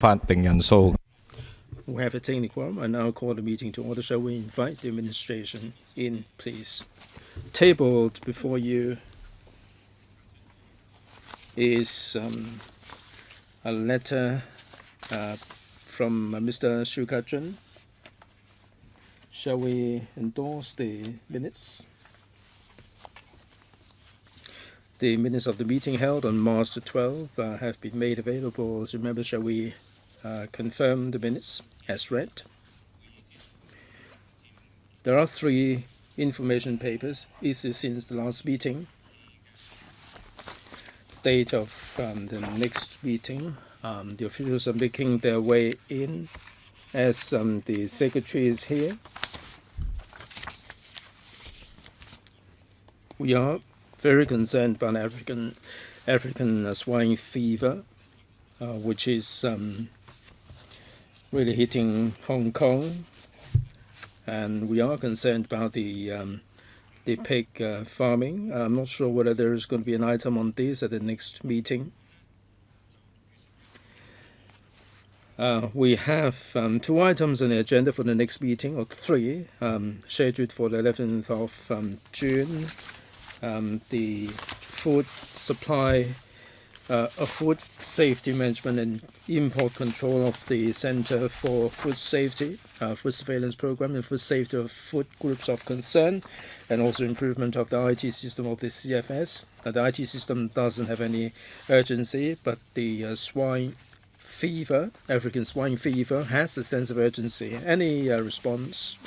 法定人數。We have a technical quorum. I now call the meeting to order. Shall we invite the administration in, please? Tabled before you is a letter from Mr. SHIU Ka-chun. Shall we endorse the minutes? The minutes of the meeting held on March the 12th have been made available. As you remember, shall we confirm the minutes as read? There are 3 information papers issued since the last meeting. Date of the next meeting. The officials are making their way in as the secretary is here. We are very concerned about African swine fever, which is really hitting Hong Kong, and we are concerned about the pig farming. I'm not sure whether there is going to be an item on this at the next meeting. We have 2 items on the agenda for the next meeting, or 3, scheduled for the 11th of June. The food supply, food safety management and import control of the Center for Food Safety, food surveillance program, and food safety of food groups of concern, and also improvement of the IT system of the CFS. The IT system doesn't have any urgency, but the swine fever, African swine fever, has a sense of urgency. Any response,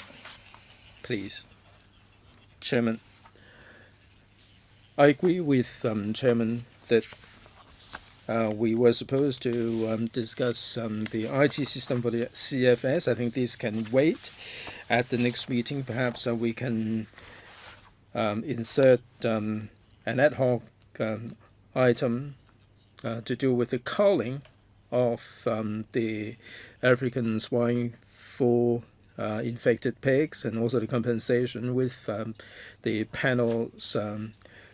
please? Chairman. I agree with Chairman that we were supposed to discuss the IT system for the CFS. I think this can wait at the next meeting. Perhaps we can insert an ad hoc item to do with the culling of the African swine for infected pigs, and also the compensation with the panel's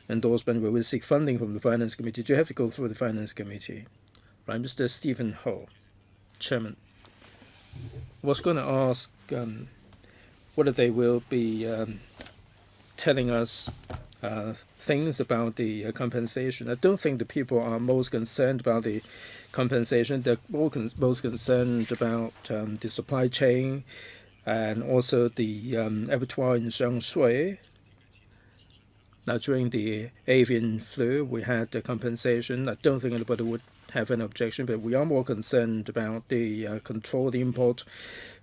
endorsement. We will seek funding from the Finance Committee. Do you have to go through the Finance Committee? Right, Mr. Stephen Ho, Chairman. I was going to ask whether they will be telling us things about the compensation. I don't think the people are most concerned about the compensation. They're most concerned about the supply chain, and also the abattoir in Shui. Now, during the avian flu, we had the compensation. I don't think anybody would have an objection, but we are more concerned about the control, the import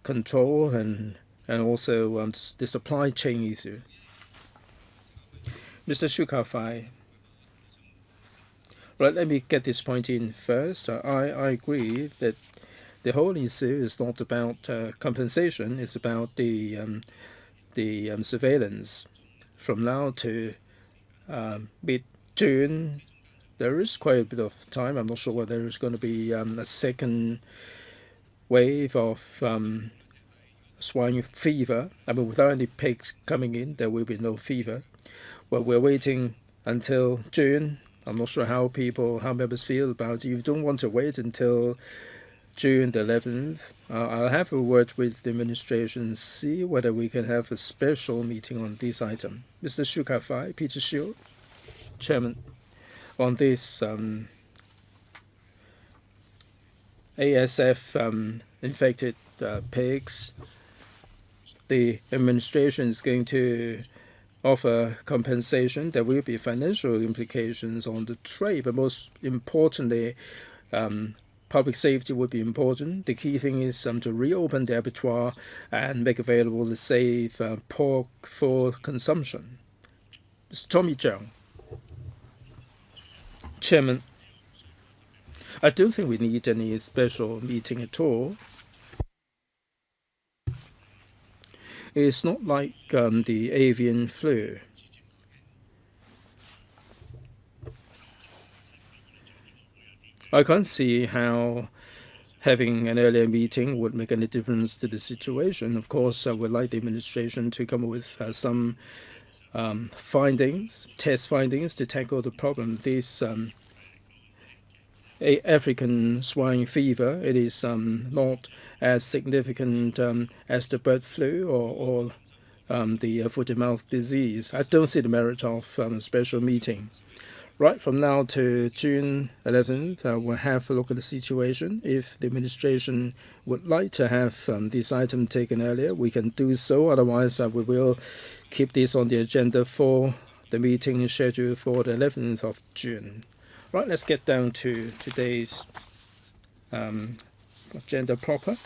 control, and also the supply chain issue. Mr. SHIU Ka-chun. Right, let me get this point in first. I agree that the whole issue is not about compensation. It's about the surveillance. From now to mid-June, there is quite a bit of time. I'm not sure whether there's going to be a second wave of swine fever. I mean, without any pigs coming in, there will be no fever. Well, we're waiting until June. I'm not sure how members feel about it. You don't want to wait until June the 11th. I'll have a word with the administration, see whether we can have a special meeting on this item. Mr. SHIU Ka-chun, Peter SHIU, Chairman, on this ASF infected pigs, the administration is going to offer compensation. There will be financial implications on the trade, but most importantly, public safety would be important. The key thing is to reopen the abattoir and make available the safe pork for consumption. Mr. Tommy Cheung, Chairman. I don't think we need any special meeting at all. It's not like the avian flu. I can't see how having an earlier meeting would make any difference to the situation. Of course, I would like the administration to come up with some test findings to tackle the problem. This African swine fever. It is not as significant as the bird flu or the foot-and-mouth disease. I don't see the merit of a special meeting. Right, from now to June 11th, we'll have a look at the situation. If the administration would like to have this item taken earlier, we can do so. Otherwise, we will keep this on the agenda for the meeting scheduled for the 11th of June. Right, let's get down to today's agenda proper.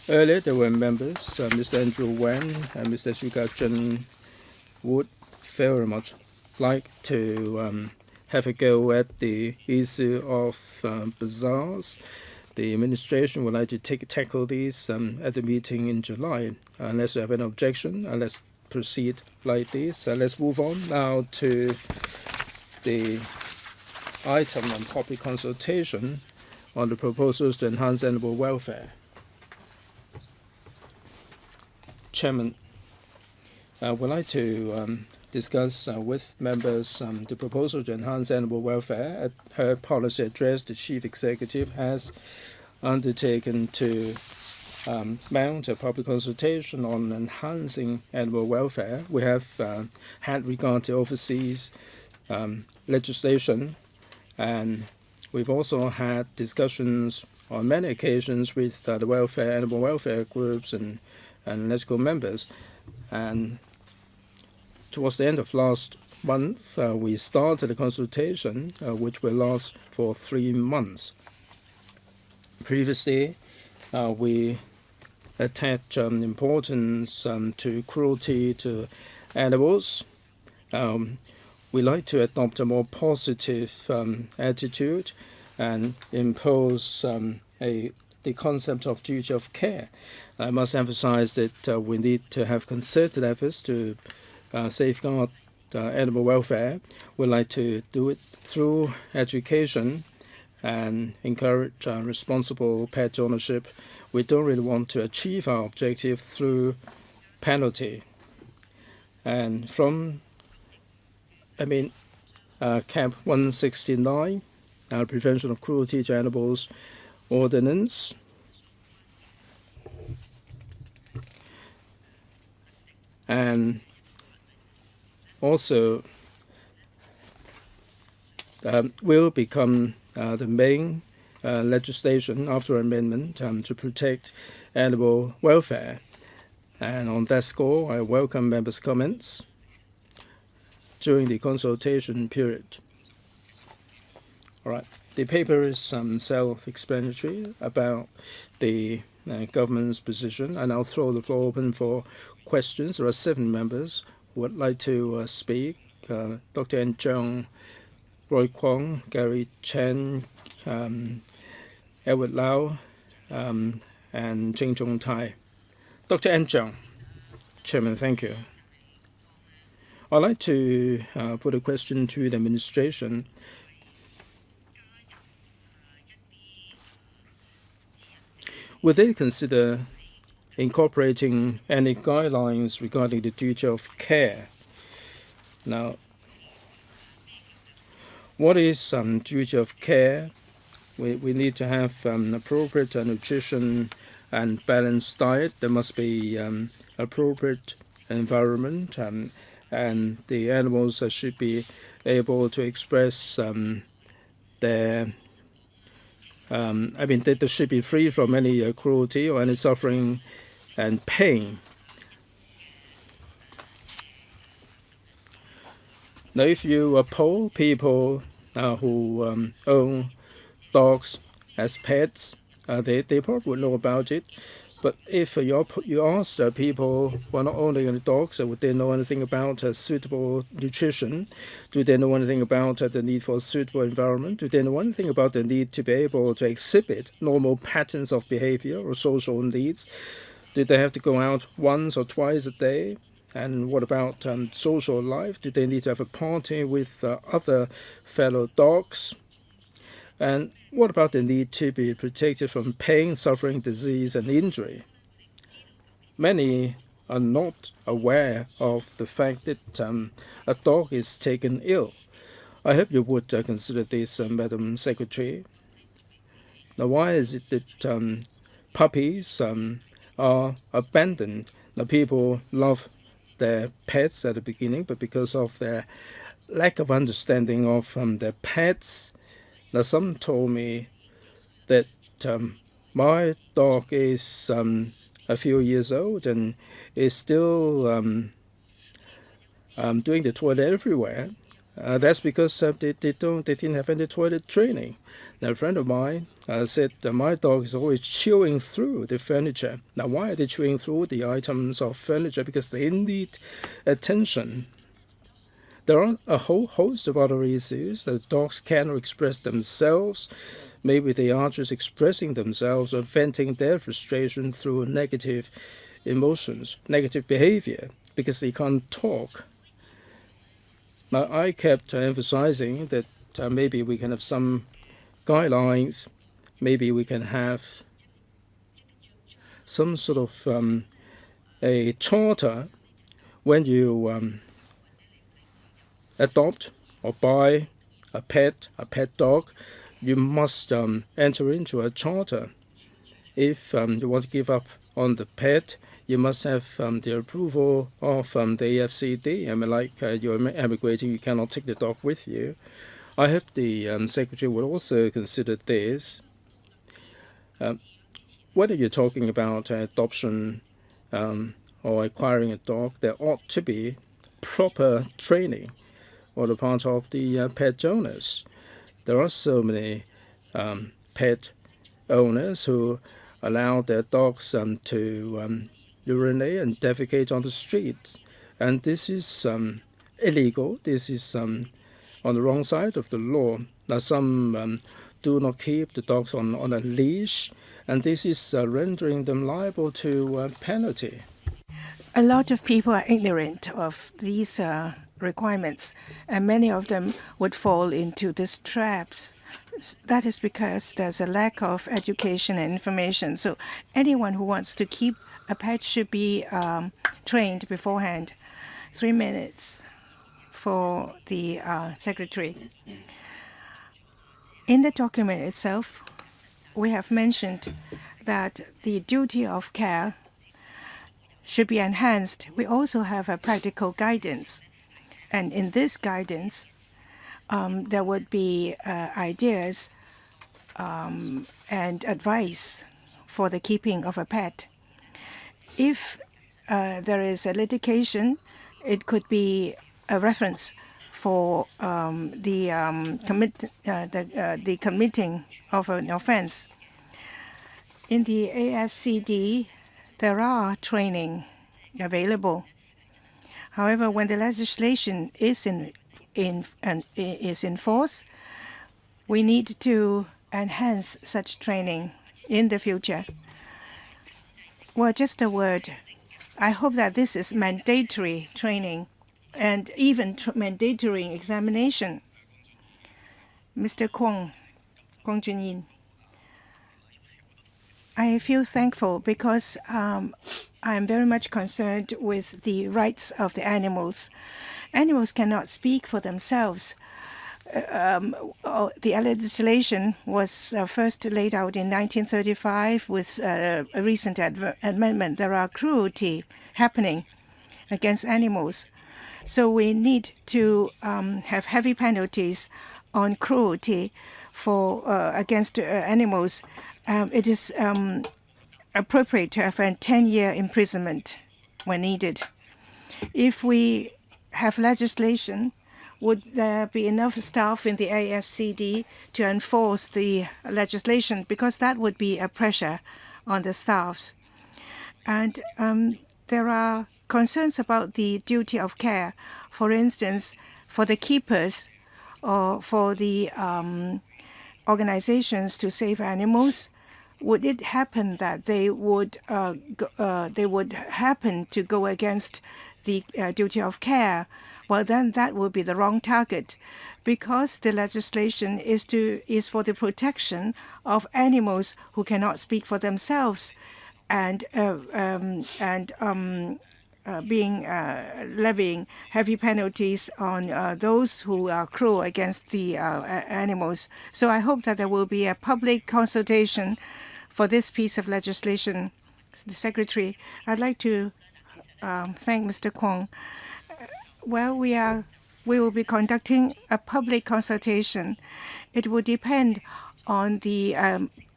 Earlier, there were members, Mr. Andrew WAN and Mr. SHIU Ka-chun would very much like to have a go at the issue of bazaars. The administration would like to tackle these at the meeting in July. Unless you have an objection, let's proceed like this. Let's move on now to the item on public consultation on the proposals to enhance animal welfare. Chairman would like to discuss with members the proposal to enhance animal welfare. At her policy address, the Chief Executive has undertaken to mount a public consultation on enhancing animal welfare. We have had regard to overseas legislation, and we've also had discussions on many occasions with the animal welfare groups and legislative members. And towards the end of last month, we started a consultation which will last for 3 months. Previously, we attach importance to cruelty to animals. We like to adopt a more positive attitude and impose the concept of duty of care. I must emphasize that we need to have concerted efforts to safeguard animal welfare. We like to do it through education and encourage responsible pet ownership. We don't really want to achieve our objective through penalty. And from, Camp 169, Prevention of Cruelty to Animals Ordinance, and also will become the main legislation after amendment to protect animal welfare. And on that score, I welcome members' comments during the consultation period. All right. The paper is self-explanatory about the government's position, and I'll throw the floor open for questions. There are 7 members who would like to speak. Dr. N. Roy Kwong, Gary Chen, Edward Lau, and Jing Zhong Tai. Dr. N. Chairman, thank you. I'd like to put a question to the administration. Would they consider incorporating any guidelines regarding the duty of care? Now, what is duty of care? We need to have appropriate nutrition and balanced diet. There must be appropriate environment, and the animals should be able to express their they should be free from any cruelty or any suffering and pain. Now, if you poll people who own dogs as pets, they probably would know about it. But if you ask people who are not owning any dogs, would they know anything about suitable nutrition? Do they know anything about the need for a suitable environment? Do they know anything about the need to be able to exhibit normal patterns of behavior or social needs? Do they have to go out once or twice a day? And what about social life? Do they need to have a party with other fellow dogs? And what about the need to be protected from pain, suffering, disease, and injury? Many are not aware of the fact that a dog is taken ill. I hope you would consider this, Madam Secretary. Now, why is it that puppies are abandoned? Now, people love their pets at the beginning, but because of their lack of understanding of their pets, now some told me that my dog is a few years old and is still doing the toilet everywhere. That's because they didn't have any toilet training. Now, a friend of mine said that my dog is always chewing through the furniture. Now, why are they chewing through the items of furniture? Because they need attention. There are a whole host of other issues that dogs cannot express themselves. Maybe they are just expressing themselves or venting their frustration through negative emotions, negative behavior, because they can't talk. Now, I kept emphasizing that maybe we can have some guidelines, maybe we can have some sort of a charter when you adopt or buy a pet dog. You must enter into a charter. If you want to give up on the pet, you must have the approval of the AFCD. I mean, like you're emigrating, you cannot take the dog with you. I hope the Secretary will also consider this. Whether you're talking about adoption or acquiring a dog, there ought to be proper training on the part of the pet owners. There are so many pet owners who allow their dogs to urinate and defecate on the streets, and this is illegal. This is on the wrong side of the law. Now, some do not keep the dogs on a leash, and this is rendering them liable to penalty. A lot of people are ignorant of these requirements, and many of them would fall into these traps. That is because there's a lack of education and information. So anyone who wants to keep a pet should be trained beforehand. 3 minutes for the Secretary. In the document itself, we have mentioned that the duty of care should be enhanced. We also have a practical guidance. And in this guidance, there would be ideas and advice for the keeping of a pet. If there is a litigation, it could be a reference for the committing of an offense. In the AFCD, there are training available. However, when the legislation is in force, we need to enhance such training in the future. Well, just a word. I hope that this is mandatory training and even mandatory examination. Mr. Kwong Jun-yin, I feel thankful because I'm very much concerned with the rights of the animals. Animals cannot speak for themselves. The legislation was first laid out in 1935 with a recent amendment. There are cruelty happening against animals. So we need to have heavy penalties on cruelty against animals. It is appropriate to have a 10-year imprisonment when needed. If we have legislation, would there be enough staff in the AFCD to enforce the legislation? Because that would be a pressure on the staffs. And there are concerns about the duty of care. For instance, for the keepers or for the organizations to save animals, would it happen that they would happen to go against the duty of care? Well, then that would be the wrong target, because the legislation is for the protection of animals who cannot speak for themselves, and levying heavy penalties on those who are cruel against the animals. So I hope that there will be a public consultation for this piece of legislation. The Secretary, I'd like to thank Mr. Kwong. Well, we will be conducting a public consultation. It will depend on the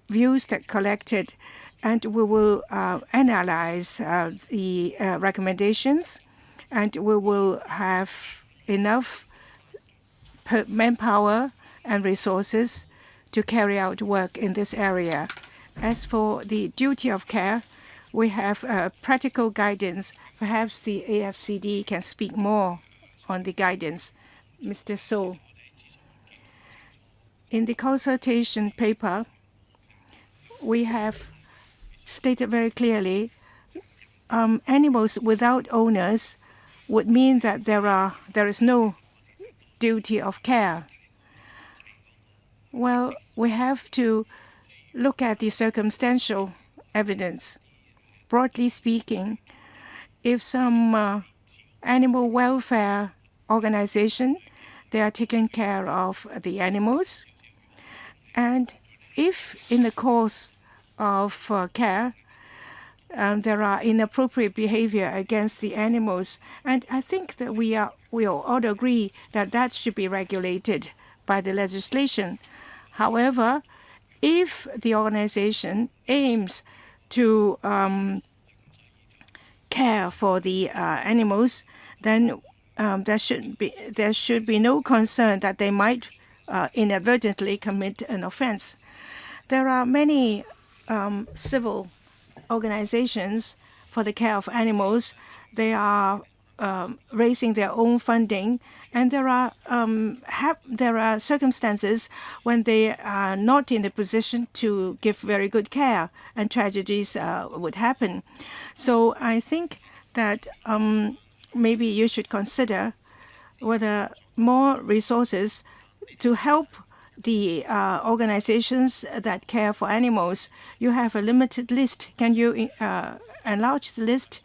views that collected, and we will analyze the recommendations, and we will have enough manpower and resources to carry out work in this area. As for the duty of care, we have practical guidance. Perhaps the AFCD can speak more on the guidance. Mr. So, in the consultation paper, we have stated very clearly animals without owners would mean that there is no duty of care. Well, we have to look at the circumstantial evidence. Broadly speaking, if some animal welfare organization, they are taking care of the animals, and if in the course of care there are inappropriate behavior against the animals, and I think that we all agree that that should be regulated by the legislation. However, if the organization aims to care for the animals, then there should be no concern that they might inadvertently commit an offense. There are many civil organizations for the care of animals. They are raising their own funding, and there are circumstances when they are not in a position to give very good care, and tragedies would happen. So I think that maybe you should consider whether more resources to help the organizations that care for animals. You have a limited list. Can you enlarge the list?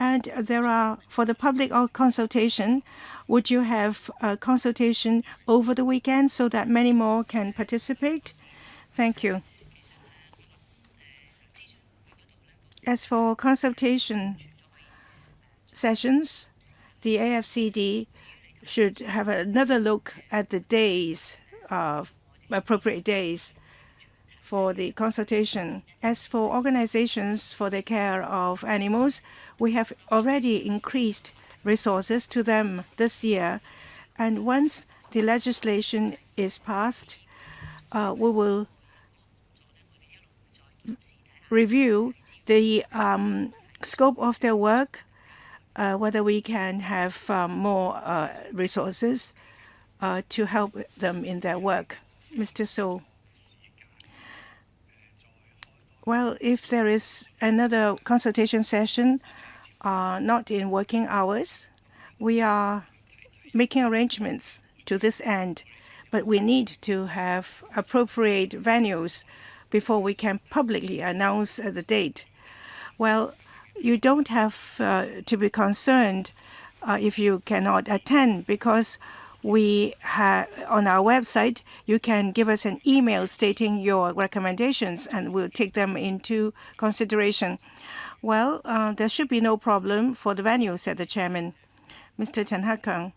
And there are, for the public consultation, would you have a consultation over the weekend so that many more can participate? Thank you. As for consultation sessions, the AFCD should have another look at the days, appropriate days for the consultation. As for organizations for the care of animals, we have already increased resources to them this year. And once the legislation is passed, we will review the scope of their work, whether we can have more resources to help them in their work. Mr. So. Well, if there is another consultation session, not in working hours, we are making arrangements to this end, but we need to have appropriate venues before we can publicly announce the date. Well, you don't have to be concerned if you cannot attend, because we have on our website, you can give us an email stating your recommendations, and we'll take them into consideration. Well, there should be no problem for the venue, said the chairman. Mr. Chen Ha-kang,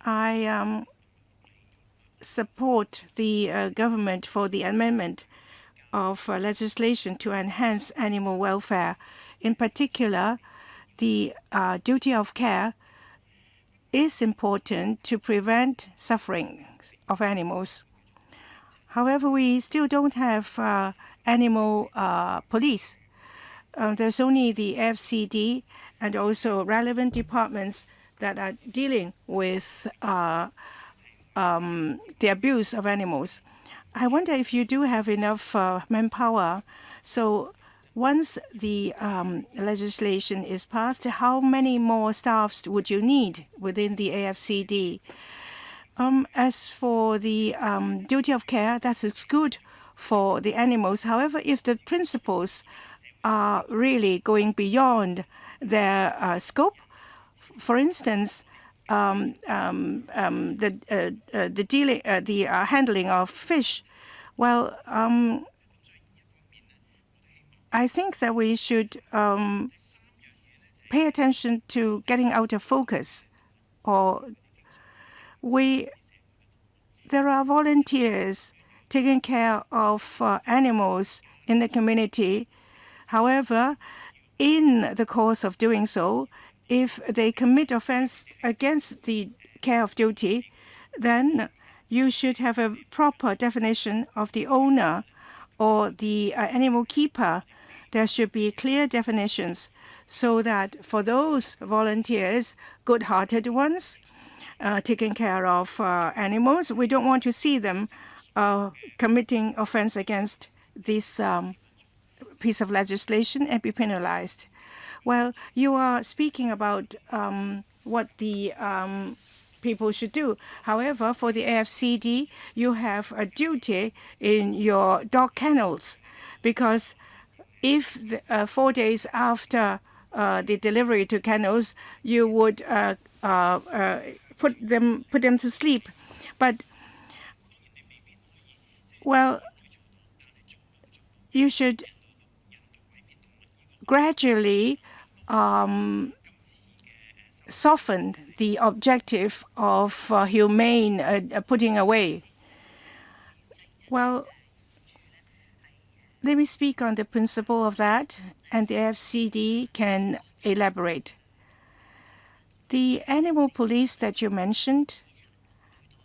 I support the government for the amendment of legislation to enhance animal welfare. In particular, the duty of care is important to prevent suffering of animals. However, we still don't have animal police. There's only the FCD and also relevant departments that are dealing with the abuse of animals. I wonder if you do have enough manpower. So once the legislation is passed, how many more staffs would you need within the AFCD? As for the duty of care, that is good for the animals. However, if the principles are really going beyond their scope. For instance, the handling of fish. Well, I think that we should pay attention to getting out of focus, or there are volunteers taking care of animals in the community. However, in the course of doing so, if they commit offense against the care of duty, then you should have a proper definition of the owner or the animal keeper. There should be clear definitions so that for those volunteers, good-hearted ones, taking care of animals, we don't want to see them committing offense against this piece of legislation and be penalized. Well, you are speaking about what the people should do. However, for the AFCD, you have a duty in your dog kennels, because if 4 days after the delivery to kennels, you would put them to sleep. But, well, you should gradually soften the objective of humane putting away. Well, let me speak on the principle of that, and the FCD can elaborate. The animal police that you mentioned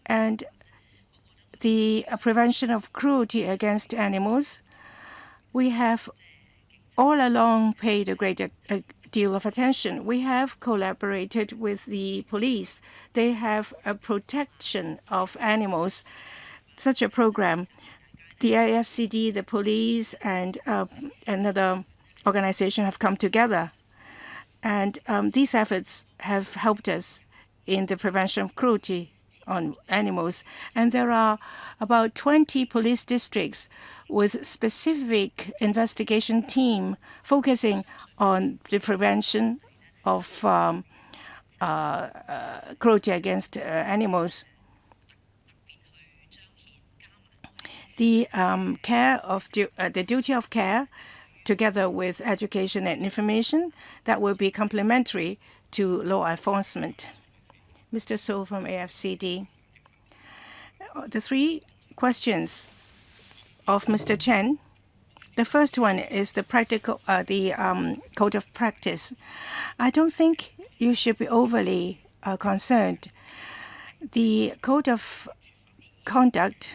and the prevention of cruelty against animals, we have all along paid a great deal of attention. We have collaborated with the police. They have a protection of animals, such a program. The AFCD, the police, and another organization have come together. And these efforts have helped us in the prevention of cruelty on animals. And there are about 20 police districts with specific investigation team focusing on the prevention of cruelty against animals. The the duty of care, together with education and information, that will be complementary to law enforcement. Mr. So from AFCD. The three questions of Mr. Chen. The first one is the code of practice. I don't think you should be overly concerned. The code of conduct,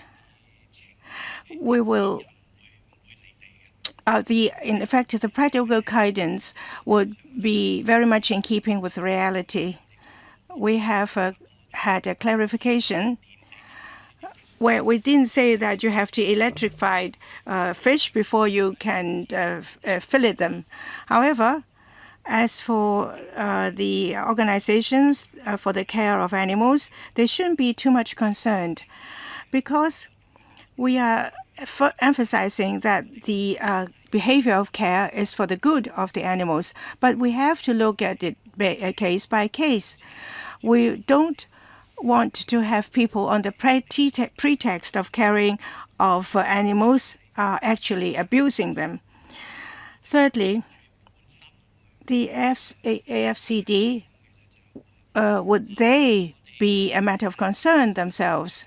we will. In fact, the practical guidance would be very much in keeping with reality. We have had a clarification where we didn't say that you have to electrify fish before you can fillet them. However, as for the organizations for the care of animals, they shouldn't be too much concerned, because we are emphasizing that the behavior of care is for the good of the animals. But we have to look at it case by case. We don't want to have people on the pretext of caring of animals actually abusing them. Thirdly, the AFCD, would they be a matter of concern themselves?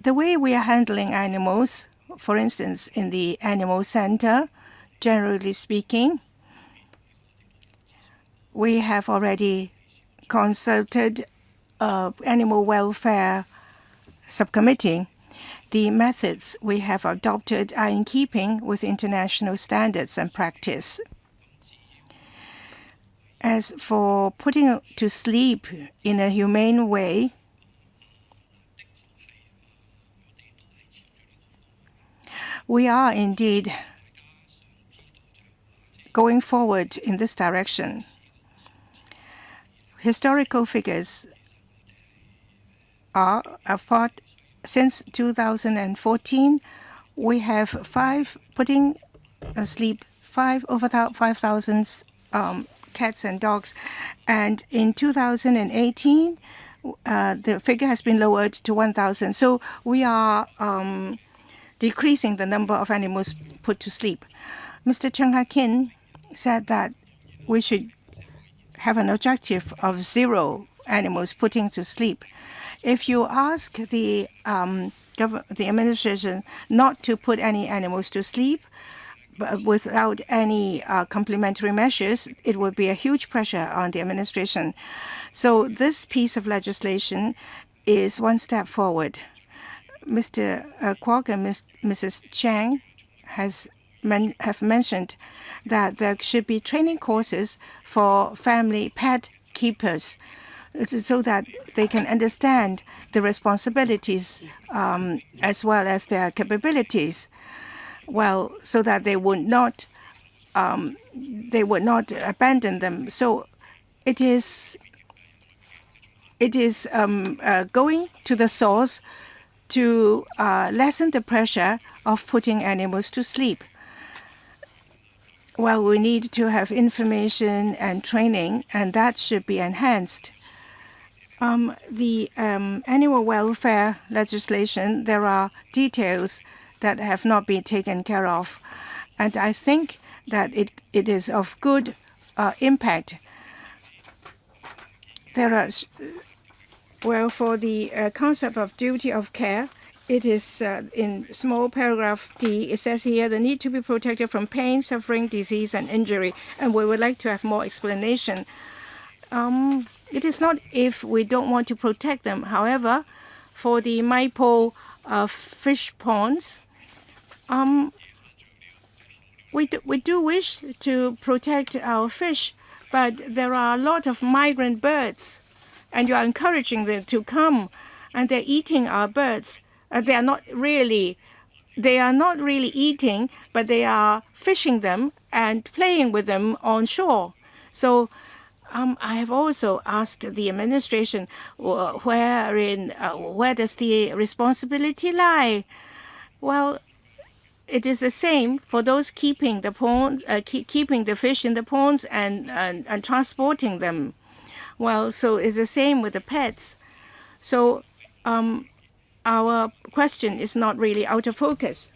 The way we are handling animals, for instance, in the animal center, generally speaking, we have already consulted animal welfare subcommittee. The methods we have adopted are in keeping with international standards and practice. As for putting to sleep in a humane way, we are indeed going forward in this direction. Historical figures are since 2014, we have putting asleep over 5,000 cats and dogs. And in 2018, the figure has been lowered to 1,000. So we are decreasing the number of animals put to sleep. Mr. Chung Ha-kin said that we should have an objective of 0 animals putting to sleep. If you ask the administration not to put any animals to sleep, but without any complementary measures, it would be a huge pressure on the administration. So this piece of legislation is one step forward. Mr. Kwok and Mrs. Chang have mentioned that there should be training courses for family pet keepers so that they can understand the responsibilities as well as their capabilities. Well, so that they would not abandon them. So it is going to the source to lessen the pressure of putting animals to sleep. Well, we need to have information and training, and that should be enhanced. The animal welfare legislation, there are details that have not been taken care of. And I think that it is of good impact. There are, well, for the concept of duty of care, it is in small paragraph D, it says here, the need to be protected from pain, suffering, disease, and injury. And we would like to have more explanation. It is not if we don't want to protect them. However, for the Maipo fish ponds, we do wish to protect our fish, but there are a lot of migrant birds, and you are encouraging them to come, and they're eating our birds. They are not really eating, but they are fishing them and playing with them on shore. So I have also asked the administration where does the responsibility lie? Well, it is the same for those keeping the pond, keeping the fish in the ponds and transporting them. Well, so it's the same with the pets. So our question is not really out of focus.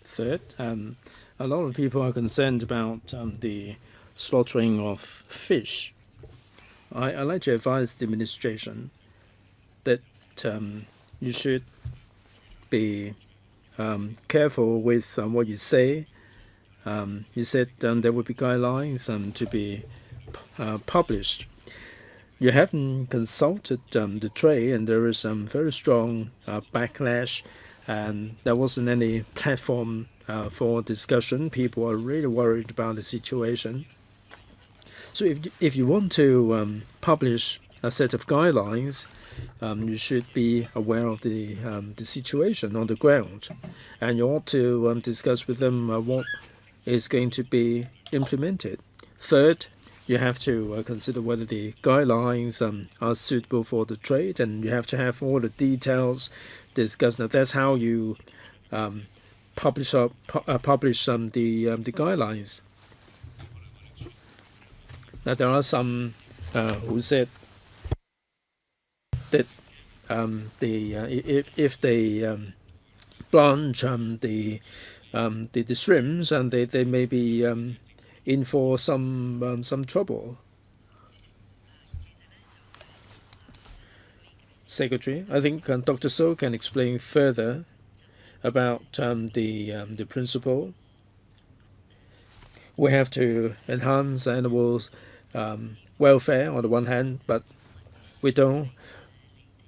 Third, a lot of people are concerned about the slaughtering of fish. I'd like to advise the administration that you should be careful with what you say. You said there would be guidelines to be published. You haven't consulted the trade, and there is very strong backlash, and there wasn't any platform for discussion. People are really worried about the situation. So if you want to publish a set of guidelines, you should be aware of the situation on the ground, and you ought to discuss with them what is going to be implemented. Third, you have to consider whether the guidelines are suitable for the trade, and you have to have all the details discussed. Now, that's how you publish the guidelines. Now, there are some who said that if they blanch the shrimps, and they may be in for some trouble. Secretary, I think Dr. So can explain further about the principle. We have to enhance animals' welfare on the one hand, but we don't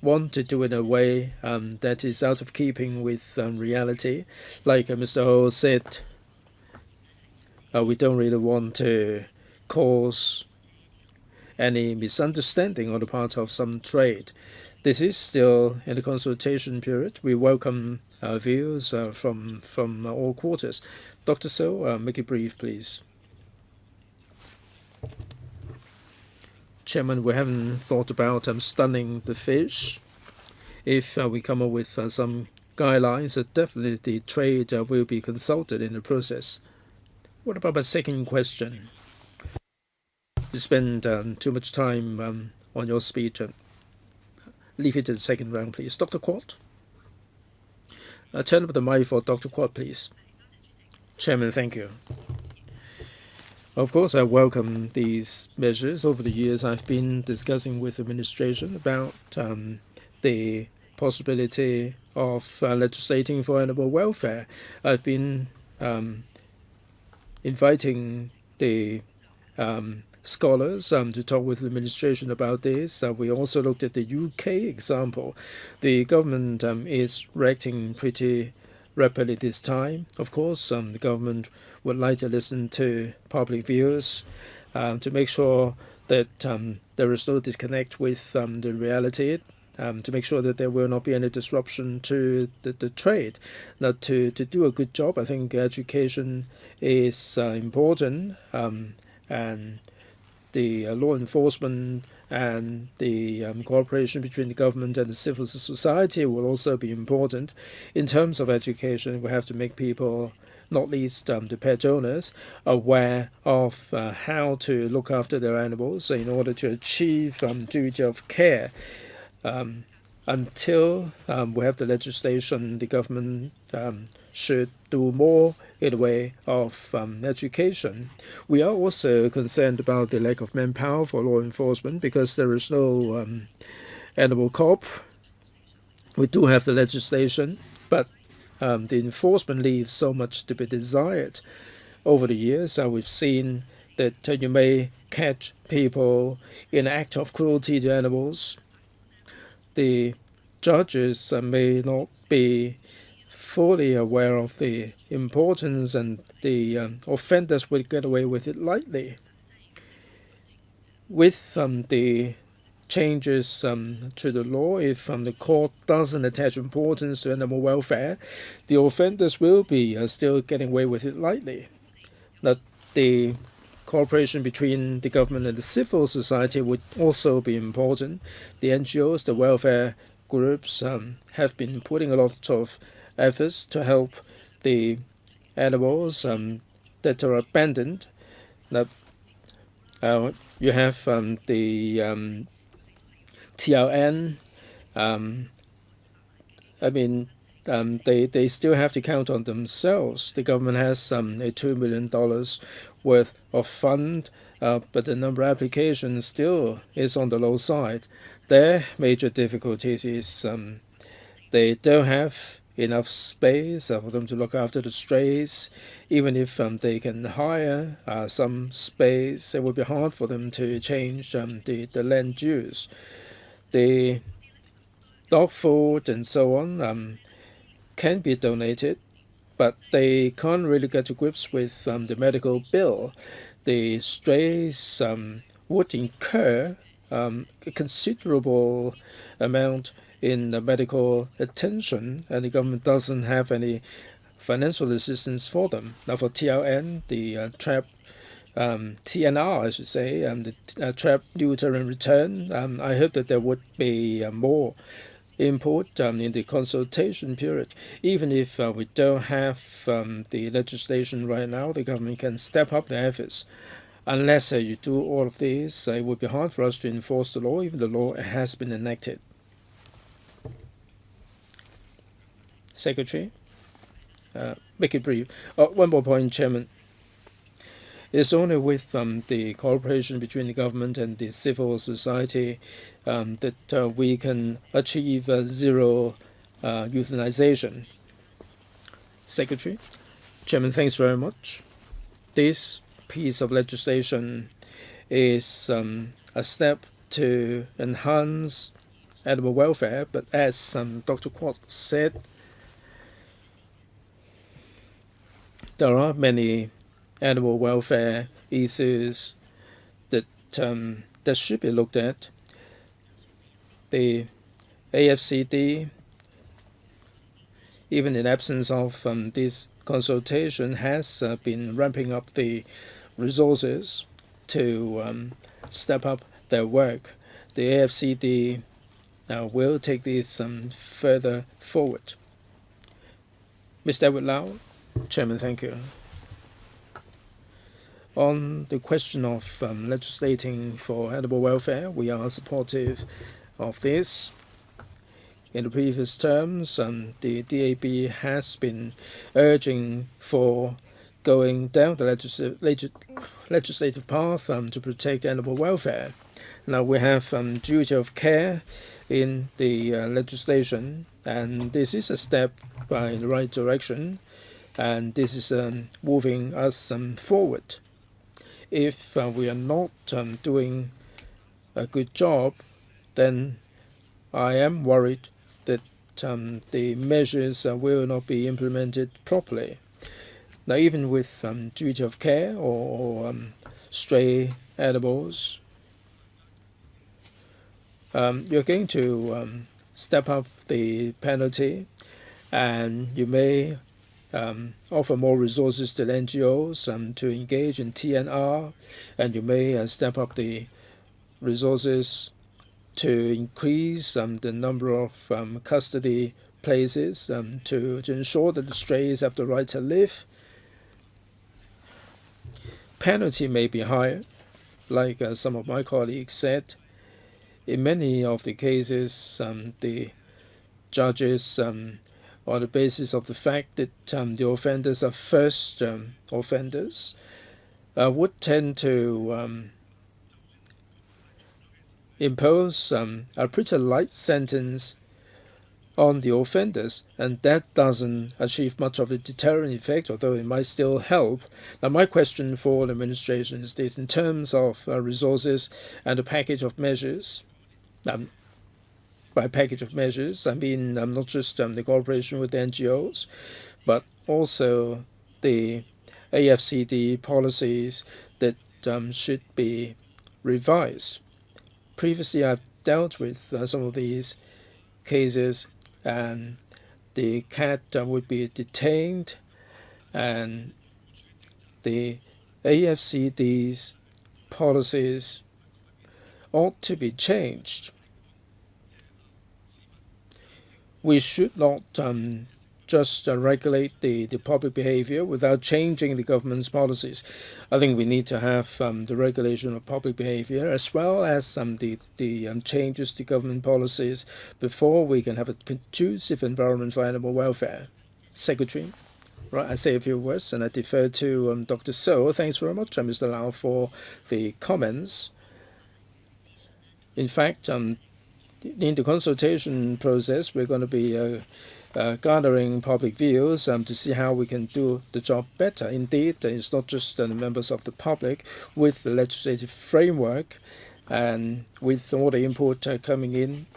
want to do it in a way that is out of keeping with reality. Like Mr. Ho said, we don't really want to cause any misunderstanding on the part of some trade. This is still in the consultation period. We welcome views from all quarters. Dr. So, make it brief, please. Chairman, we haven't thought about stunning the fish. If we come up with some guidelines, definitely the trade will be consulted in the process. What about my second question? You spend too much time on your speech. Leave it to the second round, please. Dr. Quat? Turn up the mic for Dr. Quat, please. Chairman, thank you. Of course, I welcome these measures. Over the years, I've been discussing with the administration about the possibility of legislating for animal welfare. I've been inviting the scholars to talk with the administration about this. We also looked at the UK example. The government is reacting pretty rapidly this time. Of course, the government would like to listen to public views to make sure that there is no disconnect with the reality, to make sure that there will not be any disruption to the trade. Now, to do a good job, I think education is important, and the law enforcement and the cooperation between the government and the civil society will also be important. In terms of education, we have to make people, not least the pet owners, aware of how to look after their animals in order to achieve duty of care. Until we have the legislation, the government should do more in the way of education. We are also concerned about the lack of manpower for law enforcement because there is no animal cop. We do have the legislation, but the enforcement leaves so much to be desired. Over the years, we've seen that you may catch people in act of cruelty to animals. The judges may not be fully aware of the importance, and the offenders will get away with it lightly. With the changes to the law, if the court doesn't attach importance to animal welfare, the offenders will be still getting away with it lightly. That the cooperation between the government and the civil society would also be important. The NGOs, the welfare groups, have been putting a lot of efforts to help the animals that are abandoned. Now, you have the TLN. They still have to count on themselves. The government has a $2 million worth of fund, but the number of applications still is on the low side. Their major difficulties is they don't have enough space for them to look after the strays. Even if they can hire some space, it would be hard for them to change the land use. The dog food and so on can be donated, but they can't really get to grips with the medical bill. The strays would incur a considerable amount in the medical attention, and the government doesn't have any financial assistance for them. Now, for TLN, the trap TNR, I should say, the trap, neuter, and return, I hope that there would be more input in the consultation period. Even if we don't have the legislation right now, the government can step up the efforts. Unless you do all of this, it would be hard for us to enforce the law, even the law has been enacted. Secretary, make it brief. One more point, Chairman. It's only with the cooperation between the government and the civil society that we can achieve zero euthanization. Secretary, Chairman, thanks very much. This piece of legislation is a step to enhance animal welfare, but as Dr. Quat said, there are many animal welfare issues that that should be looked at. The AFCD, even in absence of this consultation, has been ramping up the resources to step up their work. The AFCD will take this further forward. Mr. Edward Lau. Chairman, thank you. On the question of legislating for animal welfare, we are supportive of this. In the previous terms, the DAB has been urging for going down the legislative path to protect animal welfare. Now we have duty of care in the legislation, and this is a step in the right direction, and this is moving us forward. If we are not doing a good job, then I am worried that the measures will not be implemented properly. Now, even with duty of care or stray animals, you're going to step up the penalty, and you may offer more resources to NGOs to engage in TNR, and you may step up the resources to increase the number of custody places to ensure that the strays have the right to live. Penalty may be higher, like some of my colleagues said. In many of the cases, the judges, on the basis of the fact that the offenders are first offenders, would tend to impose a pretty light sentence on the offenders, and that doesn't achieve much of a deterrent effect, although it might still help. Now, my question for the administration is this: in terms of resources and a package of measures, by package of measures, I mean not just the cooperation with the NGOs, but also the AFCD policies that should be revised. Previously, I've dealt with some of these cases, and the cat would be detained, and the AFCD's policies ought to be changed. We should not just regulate the public behavior without changing the government's policies. I think we need to have the regulation of public behavior as well as the changes to government policies before we can have a conducive environment for animal welfare. Secretary, right, I say a few words and I defer to Dr. So. Thanks very much, Mr. Lau, for the comments. In fact, in the consultation process, we're going to be gathering public views to see how we can do the job better. Indeed, it's not just the members of the public. With the legislative framework and with all the input coming in,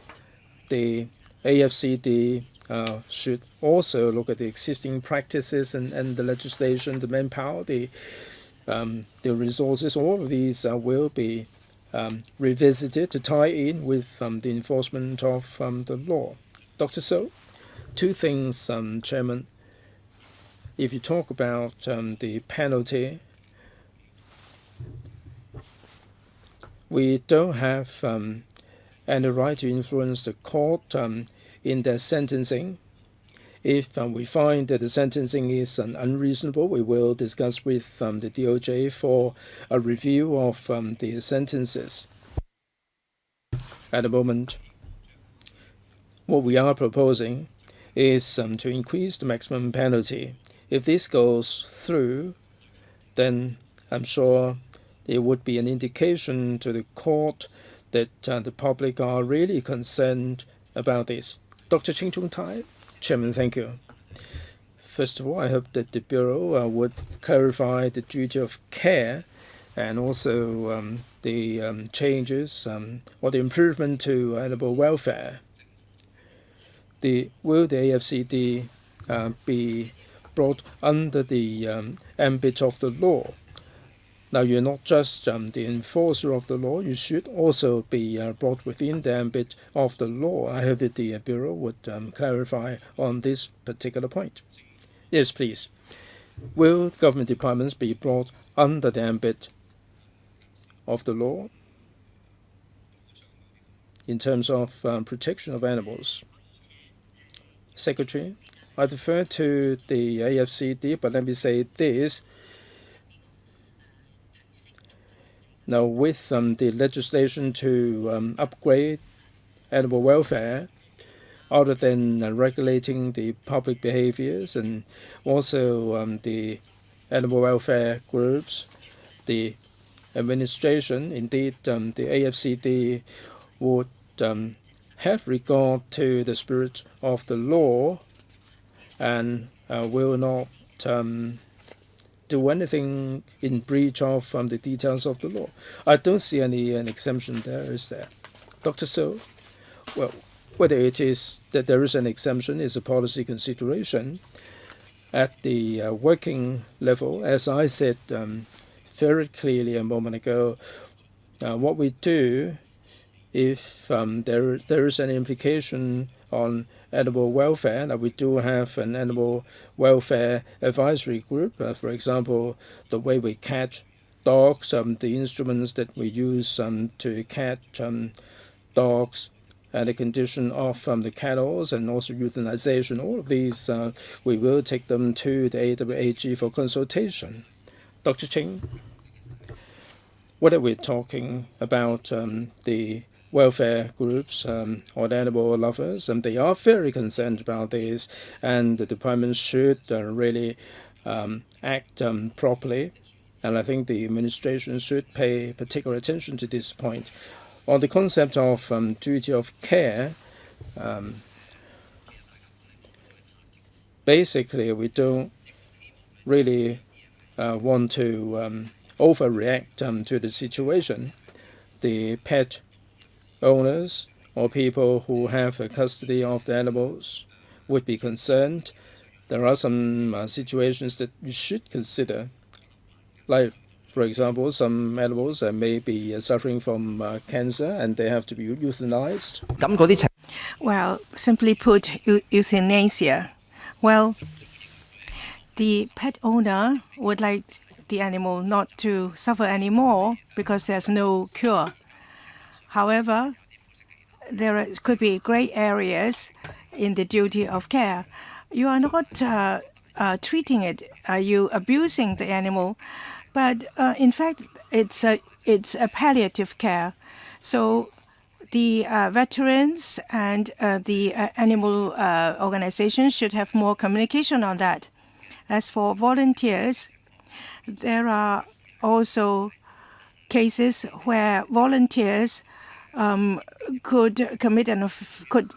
the AFCD should also look at the existing practices and the legislation, the manpower, the resources. All of these will be revisited to tie in with the enforcement of the law. Dr. So, two things, Chairman. If you talk about the penalty, we don't have any right to influence the court in their sentencing. If we find that the sentencing is unreasonable, we will discuss with the DOJ for a review of the sentences. At the moment, what we are proposing is to increase the maximum penalty. If this goes through, then I'm sure it would be an indication to the court that the public are really concerned about this. Dr. Ching Chung Tai. Chairman, thank you. First of all, I hope that the Bureau would clarify the duty of care and also the changes or the improvement to animal welfare. Will the AFCD be brought under the ambit of the law? Now, you're not just the enforcer of the law, you should also be brought within the ambit of the law. I hope that the Bureau would clarify on this particular point. Yes, please. Will government departments be brought under the ambit of the law in terms of protection of animals? Secretary, I defer to the AFCD, but let me say this. Now, with the legislation to upgrade animal welfare, other than regulating the public behaviors and also the animal welfare groups, the administration, indeed the AFCD, would have regard to the spirit of the law and will not do anything in breach of the details of the law. I don't see an exemption there, is there? Dr. So, well, whether it is that there is an exemption is a policy consideration. At the working level, as I said very clearly a moment ago, what we do if there is an implication on animal welfare. Now, we do have an animal welfare advisory group. For example, the way we catch dogs, the instruments that we use to catch dogs, and the condition of the kennels, and also euthanization. All of these, we will take them to the AWAG for consultation. Dr. Ching, whether we're talking about the welfare groups or the animal lovers, and they are very concerned about this, and the department should really act properly. And I think the administration should pay particular attention to this point. On the concept of duty of care, basically we don't really want to overreact to the situation. The pet owners or people who have custody of the animals would be concerned. There are some situations that we should consider, like, for example, some animals may be suffering from cancer and they have to be euthanized. Well, simply put, euthanasia. Well, the pet owner would like the animal not to suffer anymore because there's no cure. However, there could be gray areas in the duty of care. You are not treating it, you abusing the animal, but in fact, it's a palliative care. So the veterans and the animal organizations should have more communication on that. As for volunteers, there are also cases where volunteers could commit and could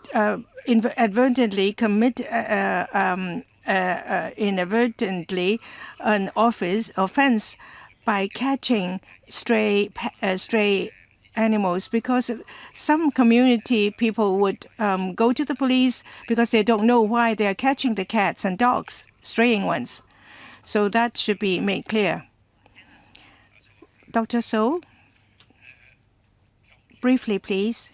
inadvertently commit inadvertently an offense by catching stray animals, because some community people would go to the police because they don't know why they are catching the cats and dogs, straying ones. So that should be made clear. Dr. So, briefly, please.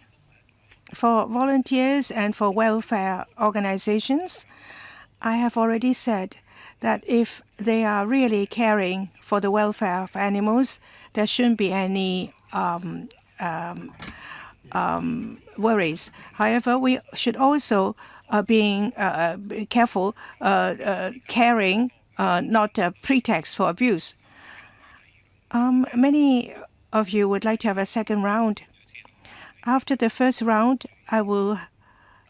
For volunteers and for welfare organizations, I have already said that if they are really caring for the welfare of animals, there shouldn't be any worries. However, we should also be careful, caring, not a pretext for abuse. Many of you would like to have a second round. After the first round, I will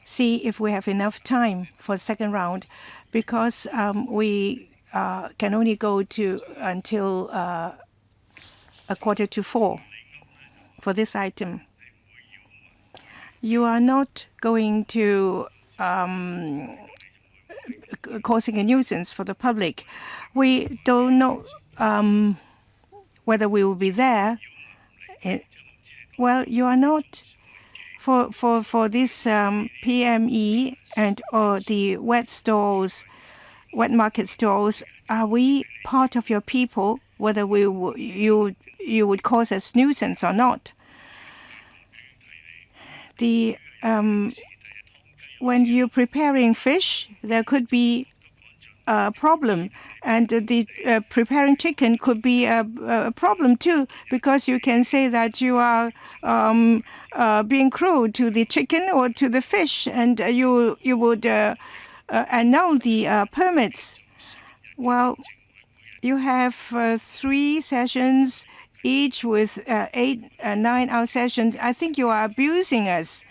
see if we have enough time for the second round, because we can only go to until 3:45 for this item. You are not going to causing a nuisance for the public. We don't know whether we will be there. Well, you are not for this PME and or the wet stores, wet market stores. Are we part of your people? Whether you would cause us nuisance or not? The when you're preparing fish, there could be a problem, and the preparing chicken could be a problem too, because you can say that you are being cruel to the chicken or to the fish, and you would annul the permits. Well, you have 3 sessions, each with 8 9-hour sessions. I think you are abusing us,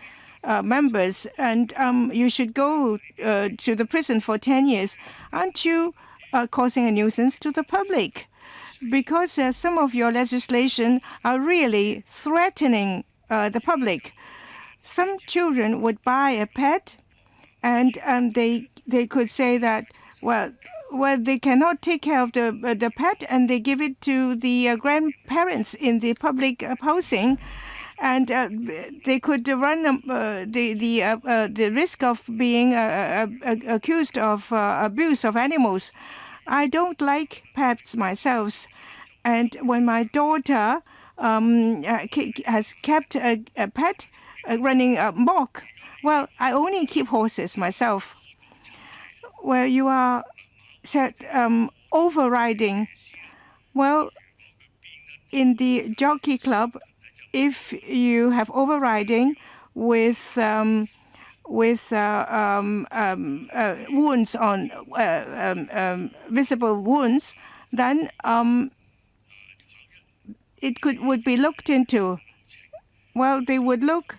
members, and you should go to the prison for 10 years. Aren't you causing a nuisance to the public? Because some of your legislation are really threatening the public. Some children would buy a pet, and they could say that, well, they cannot take care of the pet, and they give it to the grandparents in the public housing, and they could run the risk of being accused of abuse of animals. I don't like pets myself, and when my daughter has kept a pet running a mock, well, I only keep horses myself. Well, you are said overriding. Well, in the jockey club, if you have overriding with wounds on visible wounds, then it would be looked into. Well, they would look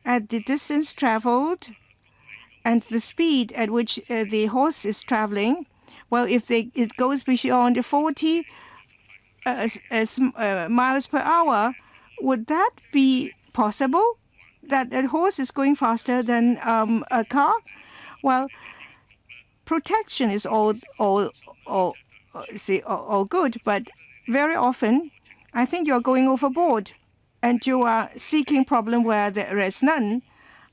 at the distance traveled and the speed at which the horse is traveling. Well, if it goes beyond 40 miles per hour, would that be possible? That a horse is going faster than a car? Well, protection is all good, but very often, I think you are going overboard, and you are seeking problem where there is none.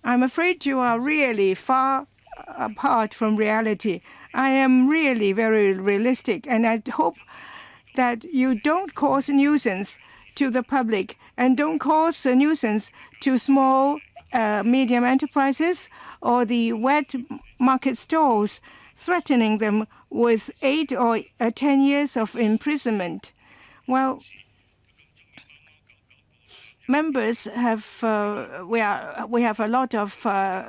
I'm afraid you are really far apart from reality. I am really very realistic, and I hope that you don't cause a nuisance to the public and don't cause a nuisance to small, medium enterprises or the wet market stalls, threatening them with 8 or 10 years of imprisonment. Well, members have we have a lot of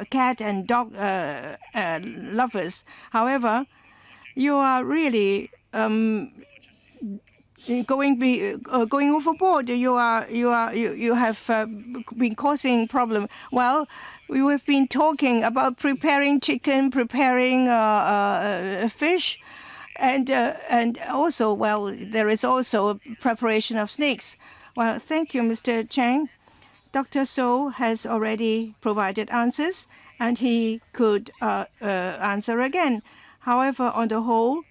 cat and dog lovers. However, you are really going overboard. You have been causing problem. Well, we have been talking about preparing chicken, preparing fish, and also, well, there is also preparation of snakes. Well, thank you, Mr. Chang. Dr. So has already provided answers, and he could answer again. However, on the whole,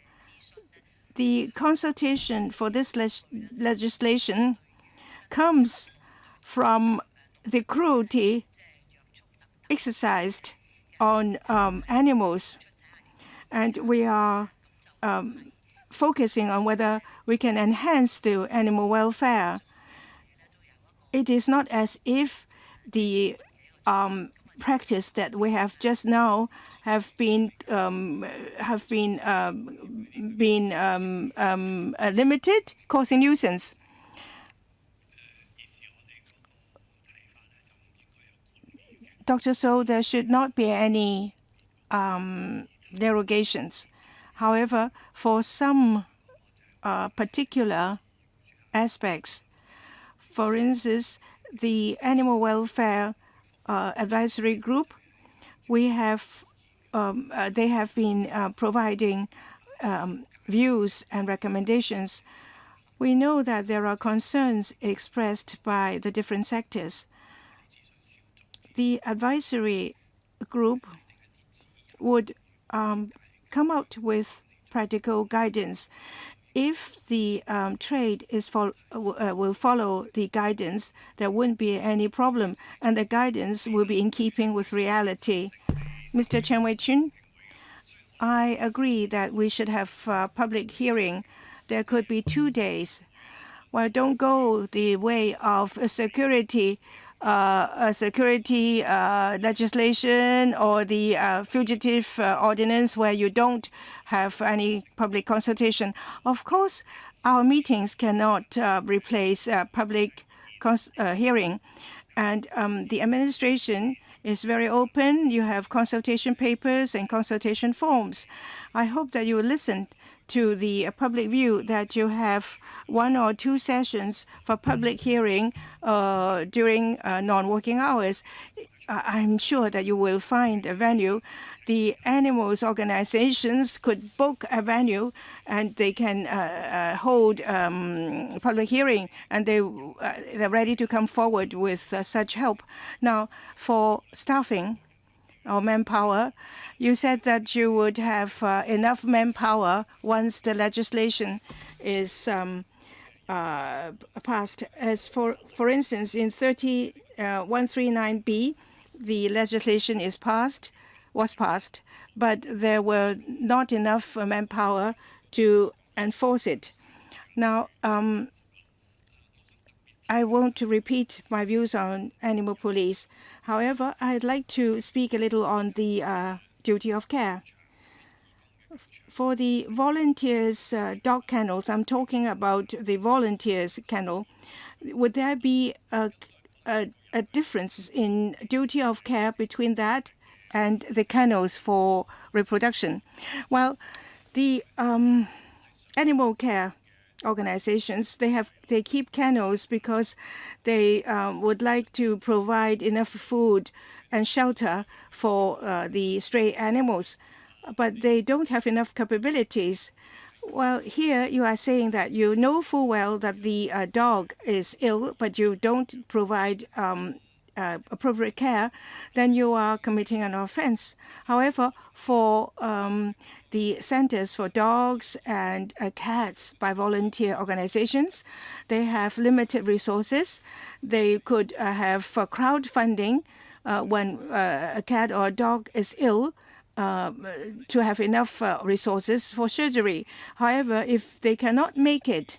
the consultation for this legislation comes from the cruelty exercised on animals, and we are focusing on whether we can enhance the animal welfare. It is not as if the practice that we have just now have been limited, causing nuisance. Dr. So, there should not be any derogations. However, for some particular aspects, for instance, the animal welfare advisory group, they have been providing views and recommendations. We know that there are concerns expressed by the different sectors. The advisory group would come out with practical guidance. If the trade will follow the guidance, there wouldn't be any problem, and the guidance will be in keeping with reality. Mr. Chen Wei-chun, I agree that we should have a public hearing. There could be 2 days. Well, don't go the way of a security legislation or the fugitive ordinance where you don't have any public consultation. Of course, our meetings cannot replace public hearing. And the administration is very open. You have consultation papers and consultation forms. I hope that you will listen to the public view, that you have 1 or 2 sessions for public hearing during non-working hours. I'm sure that you will find a venue. The animals organizations could book a venue, and they can hold public hearing, and they're ready to come forward with such help. Now, for staffing or manpower, you said that you would have enough manpower once the legislation is passed. As for instance, in 139B, the legislation was passed, but there were not enough manpower to enforce it. Now, I won't repeat my views on animal police. However, I'd like to speak a little on the duty of care. For the volunteers' dog kennels, I'm talking about the volunteers' kennel. Would there be a difference in duty of care between that and the kennels for reproduction? Well, the animal care organizations, they keep kennels because they would like to provide enough food and shelter for the stray animals, but they don't have enough capabilities. Well, here you are saying that you know full well that the dog is ill, but you don't provide appropriate care, then you are committing an offense. However, for the centers for dogs and cats by volunteer organizations, they have limited resources. They could have crowdfunding when a cat or a dog is ill, to have enough resources for surgery. However, if they cannot make it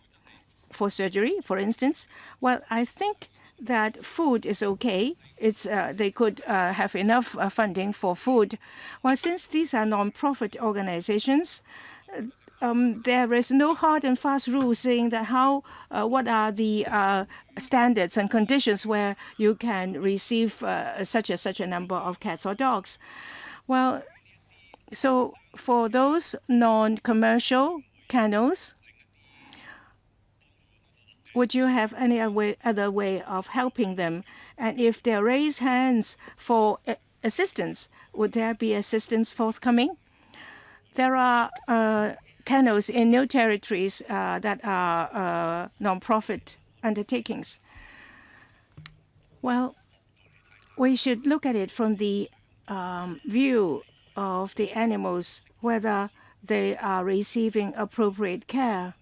for surgery, for instance, well, I think that food is okay. They could have enough funding for food. Well, since these are non-profit organizations, there is no hard and fast rule saying that what are the standards and conditions where you can receive such a number of cats or dogs. Well, so for those non-commercial kennels, would you have any other way of helping them? And if they raise hands for assistance, would there be assistance forthcoming? There are kennels in new territories that are non-profit undertakings. Well, we should look at it from the view of the animals, whether they are receiving appropriate care.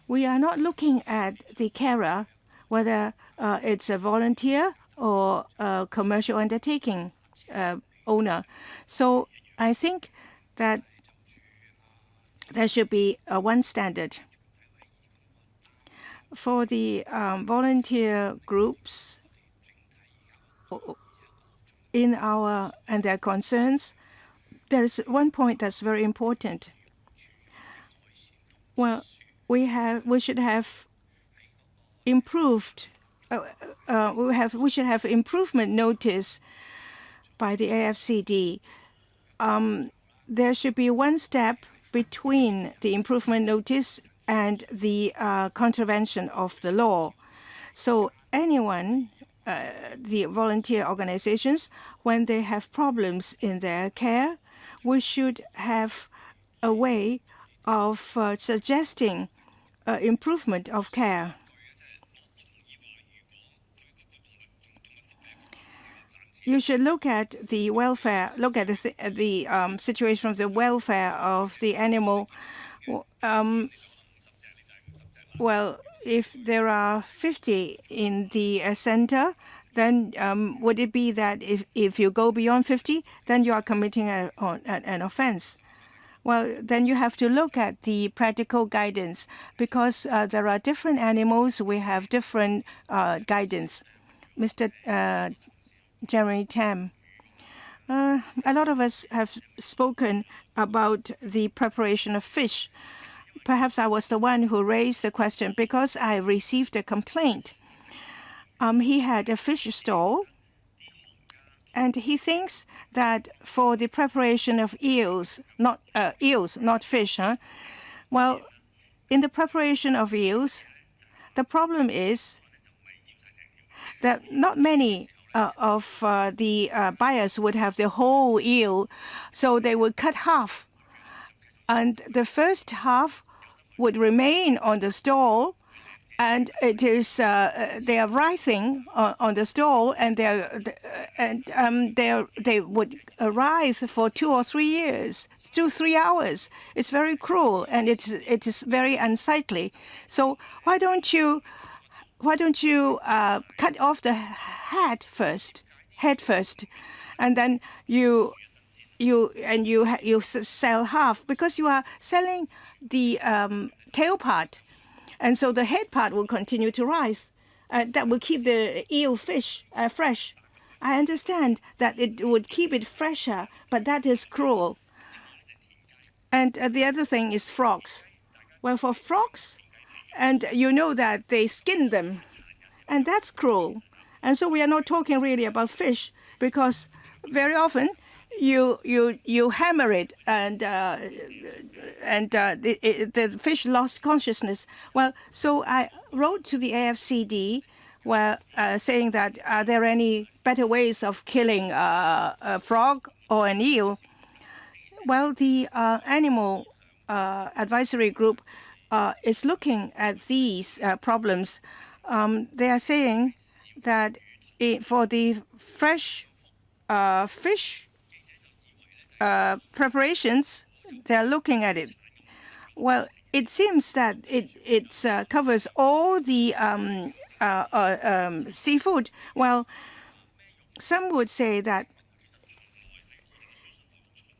We are not looking at the carer, whether it's a volunteer or a commercial undertaking owner. So I think that there should be one standard. For the volunteer groups and their concerns, there's one point that's very important. Well, we should have improved. We should have improvement notice by the AFCD. There should be one step between the improvement notice and the contravention of the law. So anyone, the volunteer organizations, when they have problems in their care, we should have a way of suggesting improvement of care. You should look at the welfare, look at the situation of the welfare of the animal. Well, if there are 50 in the center, then would it be that if you go beyond 50, then you are committing an offense? Well, then you have to look at the practical guidance, because there are different animals. We have different guidance. Mr. Jeremy Tam, a lot of us have spoken about the preparation of fish. Perhaps I was the one who raised the question because I received a complaint. He had a fish stall, And he thinks that for the preparation of eels, not fish, well, in the preparation of eels, the problem is that not many of the buyers would have the whole eel, so they would cut half. And the first half would remain on the stall, and it is they are writhing on the stall, and they would writhe for 2 or 3 years, 2-3 hours. It's very cruel, and it is very unsightly. So why don't you cut off the head first, and then you sell half, because you are selling the tail part, and so the head part will continue to rise. That will keep the eel fish fresh. I understand that it would keep it fresher, but that is cruel. And the other thing is frogs. Well, for frogs, and you know that they skin them, and that's cruel. And so we are not talking really about fish, because very often you hammer it, and the fish lost consciousness. Well, so I wrote to the AFCD, saying that are there any better ways of killing a frog or an eel? Well, the animal advisory group is looking at these problems. They are saying that for the fresh fish preparations, they are looking at it. Well, it seems that it covers all the seafood. Well, some would say that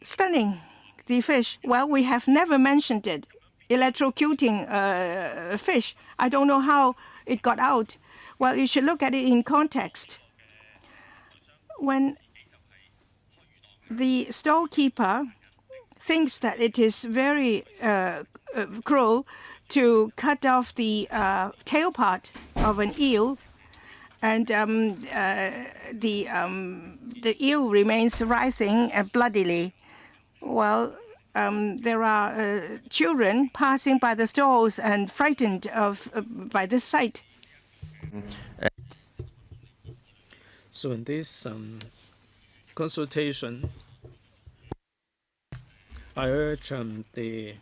stunning the fish. Well, we have never mentioned it. Electrocuting fish. I don't know how it got out. Well, you should look at it in context. When the storekeeper thinks that it is very cruel to cut off the tail part of an eel, and the eel remains writhing bloodily. Well, there are children passing by the stalls and frightened by this sight. So in this consultation, I urge the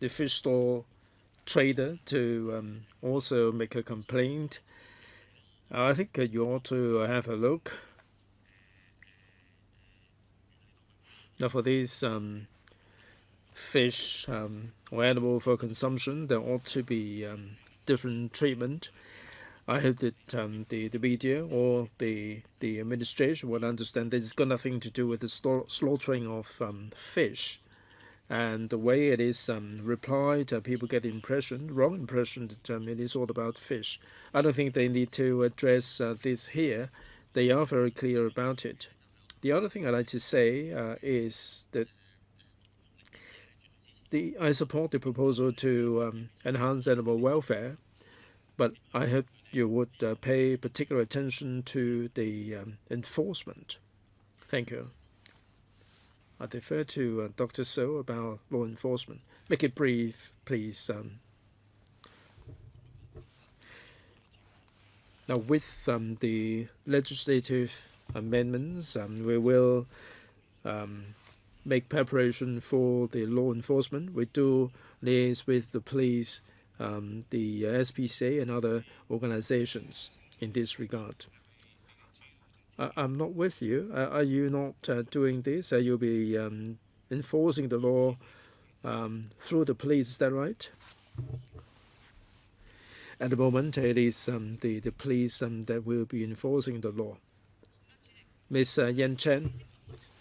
fish store trader to also make a complaint. I think you ought to have a look. Now, for these fish or animal for consumption, there ought to be different treatment. I hope that the media or the administration will understand this has got nothing to do with the slaughtering of fish. And the way it is replied, people get wrong impression that it is all about fish. I don't think they need to address this here. They are very clear about it. The other thing I'd like to say is that I support the proposal to enhance animal welfare, but I hope you would pay particular attention to the enforcement. Thank you. I defer to Dr. So about law enforcement. Make it brief, please. Now, with the legislative amendments, we will make preparation for the law enforcement. We do liaise with the police, the SPCA and other organizations in this regard. I'm not with you. Are you not doing this? You'll be enforcing the law through the police, is that right? At the moment, it is the police that will be enforcing the law. Ms. Yan Chen,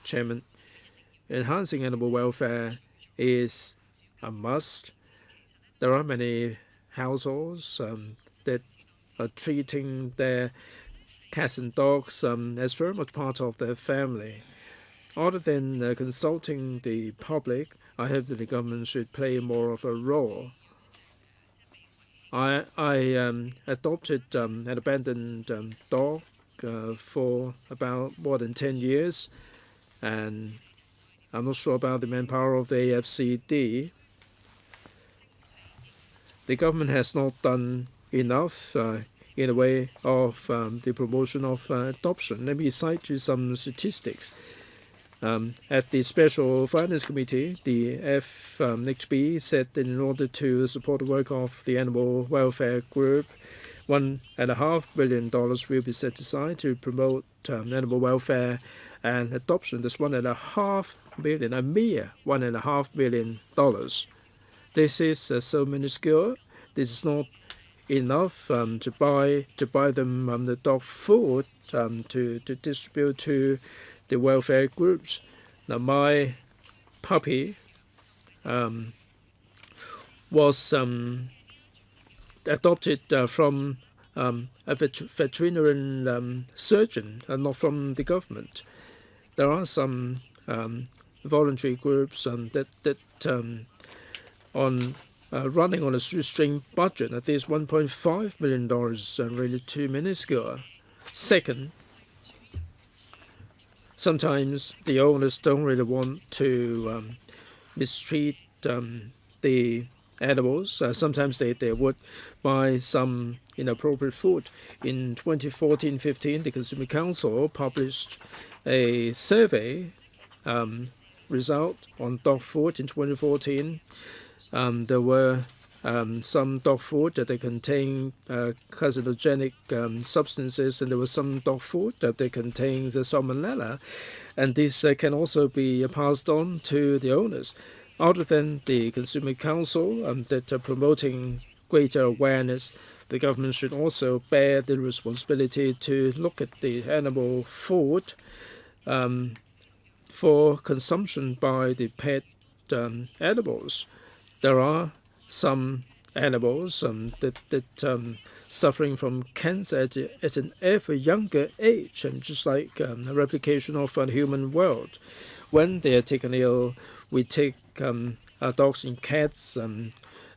Chairman, enhancing animal welfare is a must. There are many households that are treating their cats and dogs as very much part of their family. Other than consulting the public, I hope that the government should play more of a role. I adopted an abandoned dog for about more than 10 years, and I'm not sure about the manpower of the AFCD. The government has not done enough in the way of the promotion of adoption. Let me cite you some statistics. At the Special Finance Committee, the FHB said that in order to support the work of the Animal Welfare Group, $1.5 billion will be set aside to promote animal welfare and adoption. That's $1.5 billion, a mere $1.5 billion. This is so minuscule. This is not enough to buy them the dog food to distribute to the welfare groups. Now, my puppy was adopted from a veterinarian surgeon and not from the government. There are some voluntary groups that on running on a shoestring budget. At least $1.5 million is really too minuscule. Second, sometimes the owners don't really want to mistreat the animals. Sometimes they would buy some inappropriate food. In 2014-15, the Consumer Council published a survey result on dog food in 2014. There were some dog food that they contain carcinogenic substances, and there was some dog food that they contain the salmonella, and this can also be passed on to the owners. Other than the Consumer Council that are promoting greater awareness, the government should also bear the responsibility to look at the animal food for consumption by the pet animals. There are some animals that suffering from cancer at an ever younger age, and just like a replication of a human world. When they are taken ill, we take our dogs and cats,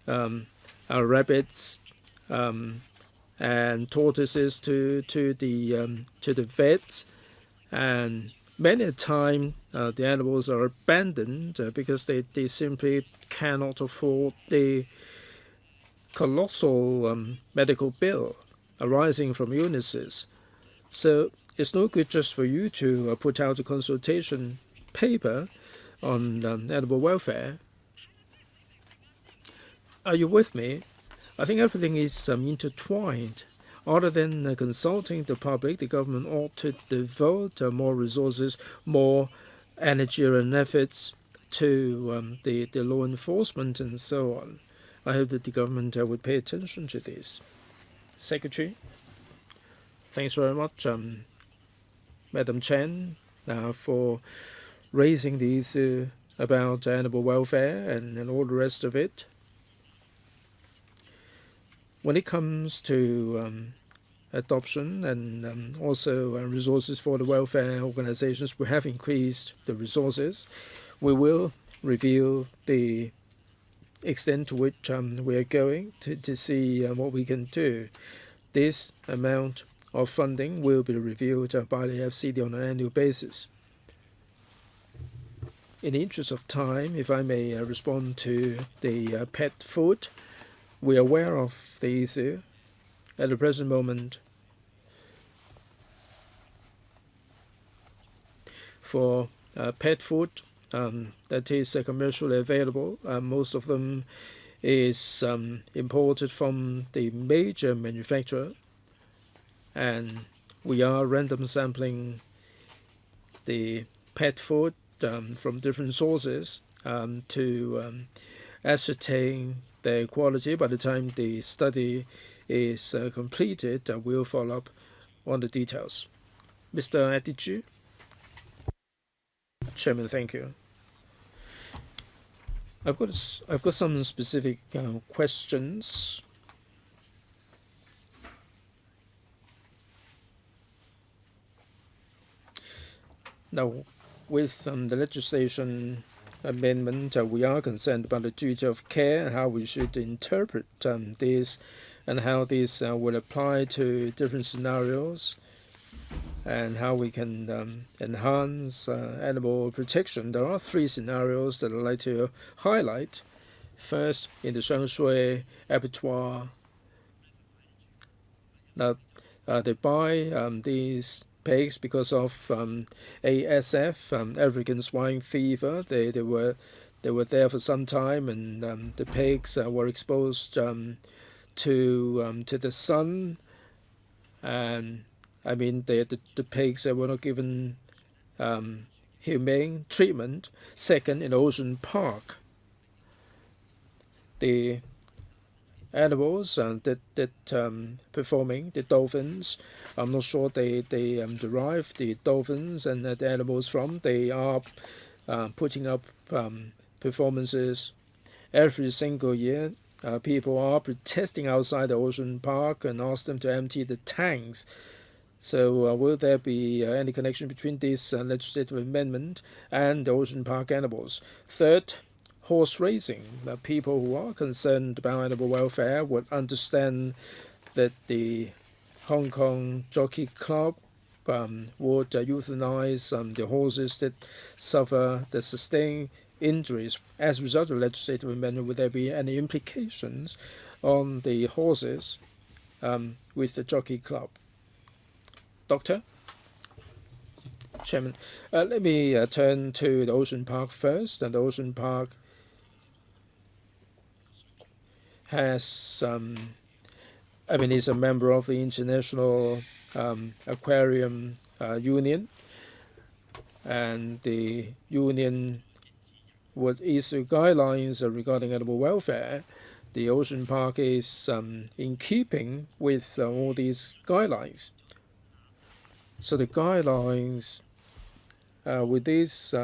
our rabbits, and tortoises to the vets, and many a time the animals are abandoned because they simply cannot afford the colossal medical bill arising from illnesses. So it's no good just for you to put out a consultation paper on animal welfare. Are you with me? I think everything is intertwined. Other than consulting the public, the government ought to devote more resources, more energy and efforts to the law enforcement and so on. I hope that the government would pay attention to this. Secretary, thanks very much, Madam Chen, for raising the issue about animal welfare and all the rest of it. When it comes to adoption and also resources for the welfare organizations, we have increased the resources. We will review the extent to which we are going to see what we can do. This amount of funding will be reviewed by the FCD on an annual basis. In the interest of time, if I may respond to the pet food, we are aware of the issue. At the present moment, for pet food that is commercially available, most of them is imported from the major manufacturer, and we are random sampling the pet food from different sources to ascertain their quality. By the time the study is completed, we'll follow up on the details. Mr. Attiju. Chairman, thank you. I've got some specific questions. Now, with the legislation amendment, we are concerned about the duty of care and how we should interpret this and how this will apply to different scenarios. and how we can enhance animal protection. There are three scenarios that I'd like to highlight. First, in the Shui abattoir, now they buy these pigs because of ASF, African swine fever. They were there for some time, and the pigs were exposed to the sun, and I mean the pigs were not given humane treatment. Second, in Ocean Park, the animals that performing the dolphins, I'm not sure they derive the dolphins and the animals from. They are putting up performances every single year. People are protesting outside the Ocean Park and ask them to empty the tanks. So will there be any connection between this legislative amendment and the Ocean Park animals? Third, horse racing. People who are concerned about animal welfare would understand that the Hong Kong Jockey Club would euthanize the horses that sustain injuries. As a result of the legislative amendment, would there be any implications on the horses with the Jockey Club? Doctor? Chairman, let me turn to the Ocean Park first. And the Ocean Park has, is a member of the International Aquarium Union, and the union would issue guidelines regarding animal welfare. The Ocean Park is in keeping with all these guidelines. So the guidelines with these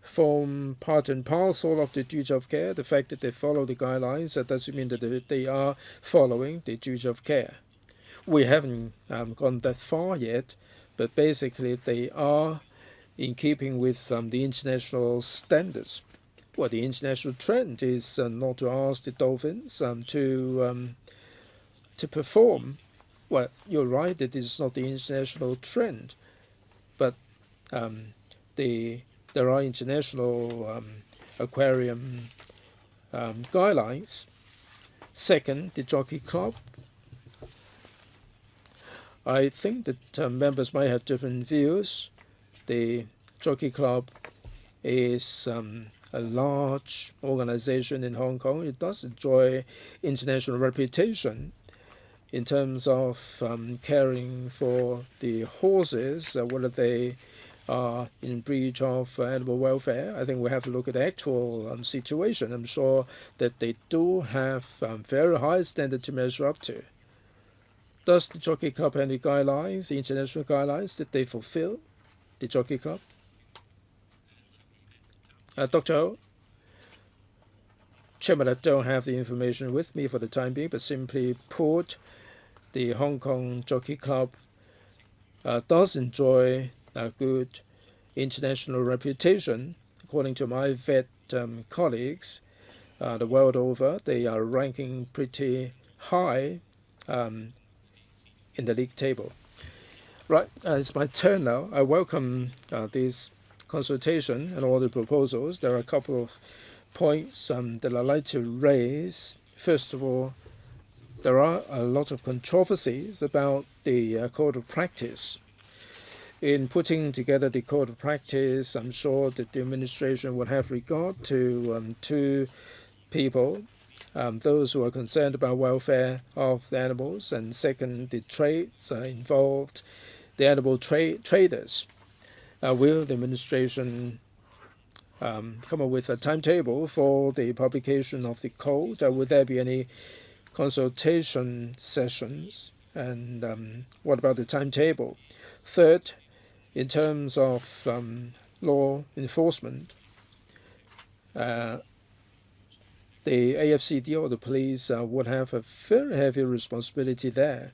form part and parcel of the duty of care. The fact that they follow the guidelines, that doesn't mean that they are following the duty of care. We haven't gone that far yet, but basically they are in keeping with the international standards. Well, the international trend is not to ask the dolphins to perform. Well, you're right that this is not the international trend, but there are international aquarium guidelines. Second, the Jockey Club. I think that members might have different views. The Jockey Club is a large organization in Hong Kong. It does enjoy international reputation in terms of caring for the horses, whether they are in breach of animal welfare. I think we have to look at the actual situation. I'm sure that they do have very high standard to measure up to. Does the Jockey Club have any guidelines, the international guidelines, that they fulfill, the Jockey Club? Dr. Ho? Chairman, I don't have the information with me for the time being, but simply put, the Hong Kong Jockey Club does enjoy a good international reputation. According to my vet colleagues, the world over, they are ranking pretty high in the league table. Right, it's my turn now. I welcome this consultation and all the proposals. There are a couple of points that I'd like to raise. First of all, there are a lot of controversies about the code of practice. In putting together the code of practice, I'm sure that the administration would have regard to two people, those who are concerned about welfare of the animals, and second, the trades involved, the animal traders. Will the administration come up with a timetable for the publication of the code? Would there be any consultation sessions? And what about the timetable? Third, in terms of law enforcement, the AFCD or the police would have a very heavy responsibility there.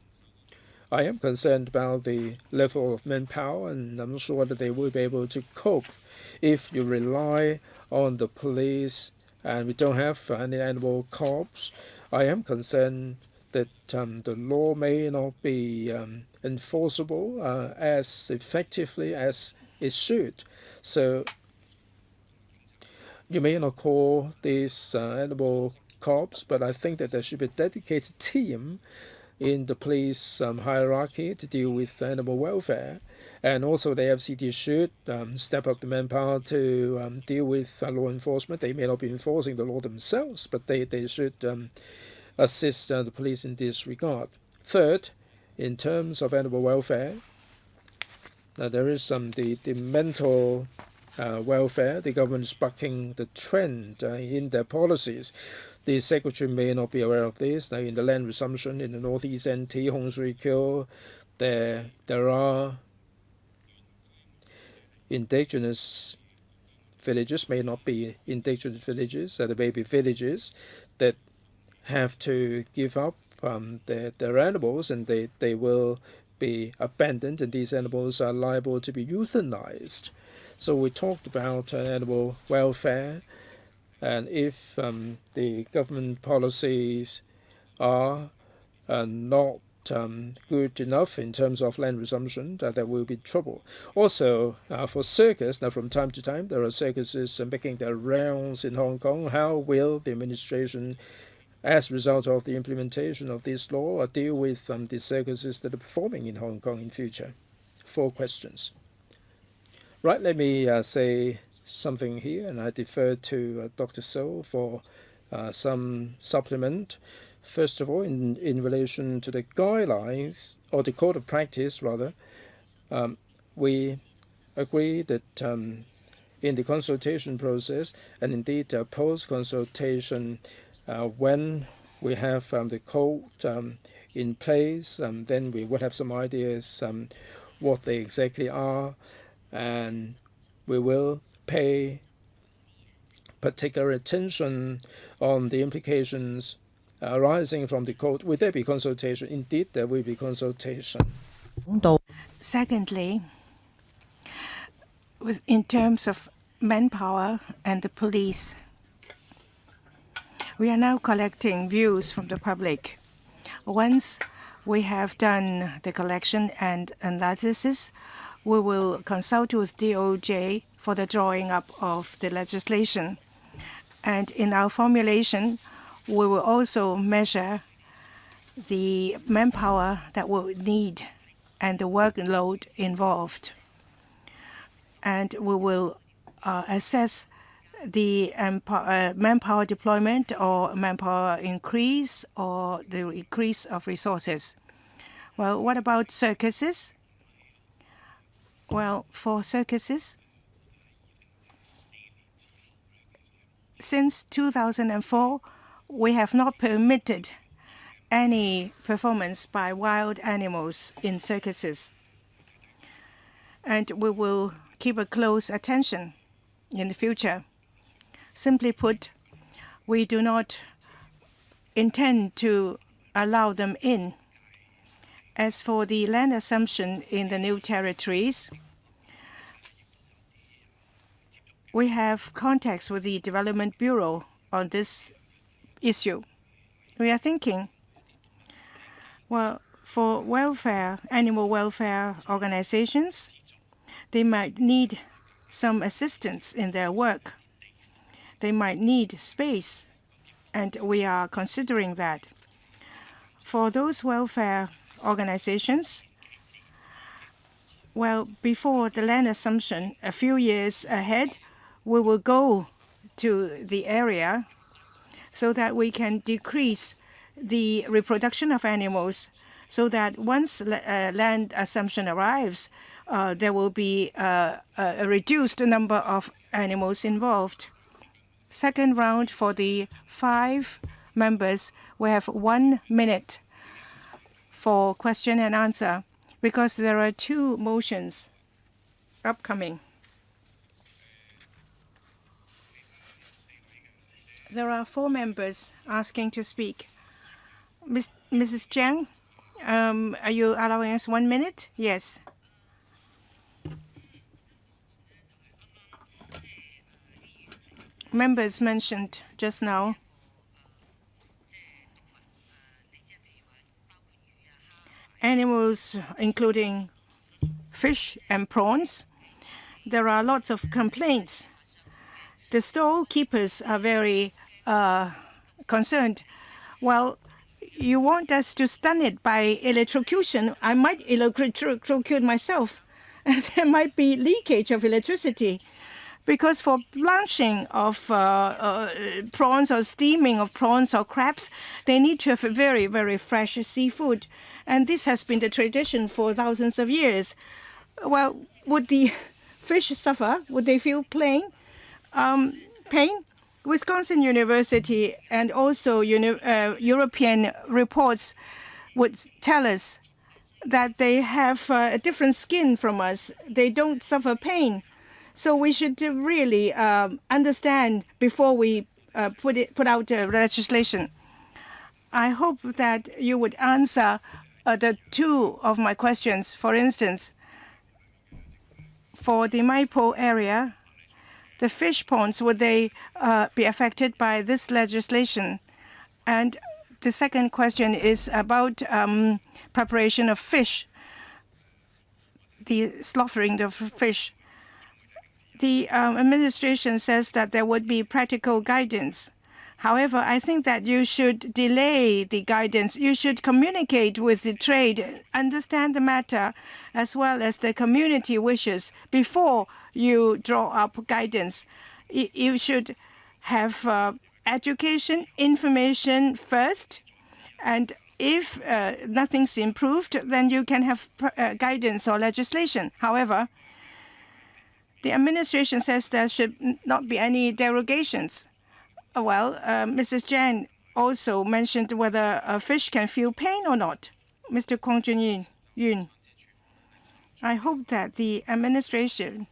I am concerned about the level of manpower, and I'm not sure whether they will be able to cope if you rely on the police and we don't have any animal cops. I am concerned that the law may not be enforceable as effectively as it should. So you may not call these animal cops, but I think that there should be a dedicated team in the police hierarchy to deal with animal welfare. And also the FCT should step up the manpower to deal with law enforcement. They may not be enforcing the law themselves, but they should assist the police in this regard. Third, in terms of animal welfare, there is the mental welfare. The government is bucking the trend in their policies. The secretary may not be aware of this. Now, in the land resumption in the northeast NT, Hon SHIU Ka-chun, there are indigenous villages, may not be indigenous villages, there may be villages that have to give up their animals, and they will be abandoned, and these animals are liable to be euthanized. So we talked about animal welfare, and if the government policies are not good enough in terms of land resumption, there will be trouble. Also, for circus, now from time to time there are circuses making their rounds in Hong Kong. How will the administration, as a result of the implementation of this law, deal with the circuses that are performing in Hong Kong in future? 4 questions. Right, let me say something here, and I defer to Dr. So for some supplement. First of all, in relation to the guidelines, or the code of practice rather, we agree that in the consultation process, and indeed post-consultation, when we have the code in place, then we would have some ideas what they exactly are, and we will pay particular attention on the implications arising from the code. Will there be consultation? Indeed, there will be consultation. Secondly, in terms of manpower and the police, we are now collecting views from the public. Once we have done the collection and analysis, we will consult with DOJ for the drawing up of the legislation. And in our formulation, we will also measure the manpower that we'll need and the workload involved. And we will assess the manpower deployment or manpower increase or the increase of resources. Well, what about circuses? Well, for circuses, since 2004, we have not permitted any performance by wild animals in circuses. And we will keep a close attention in the future. Simply put, we do not intend to allow them in. As for the land assumption in the new territories, we have contacts with the Development Bureau on this issue. We are thinking, well, for welfare, animal welfare organizations, they might need some assistance in their work. They might need space, and we are considering that. For those welfare organizations, well, before the land assumption, a few years ahead, we will go to the area so that we can decrease the reproduction of animals, so that once land assumption arrives, there will be a reduced number of animals involved. Second round, for the 5 members, we have 1 minute for question and answer, because there are 2 motions upcoming. There are 4 members asking to speak. Mrs. Jiang, are you allowing us 1 minute? Yes. Members mentioned just now, animals, including fish and prawns, there are lots of complaints. The stall keepers are very concerned. Well, you want us to stun it by electrocution. I might electrocute myself. And there might be leakage of electricity. Because for blanching of prawns or steaming of prawns or crabs, they need to have a very, very fresh seafood. And this has been the tradition for thousands of years. Well, would the fish suffer? Would they feel pain? Wisconsin University and also European reports would tell us that they have a different skin from us. They don't suffer pain. So we should really understand before we put out legislation. I hope that you would answer the two of my questions. For instance, for the Maipo area, the fish ponds, would they be affected by this legislation? And the second question is about preparation of fish, the slaughtering of fish. The administration says that there would be practical guidance. However, I think that you should delay the guidance. You should communicate with the trade, understand the matter, as well as the community wishes before you draw up guidance. You should have education, information first, and if nothing's improved, then you can have guidance or legislation. However, the administration says there should not be any derogations. Well, Mrs. Jan also mentioned whether a fish can feel pain or not. Mr. Kwong Jun, I hope that the administration,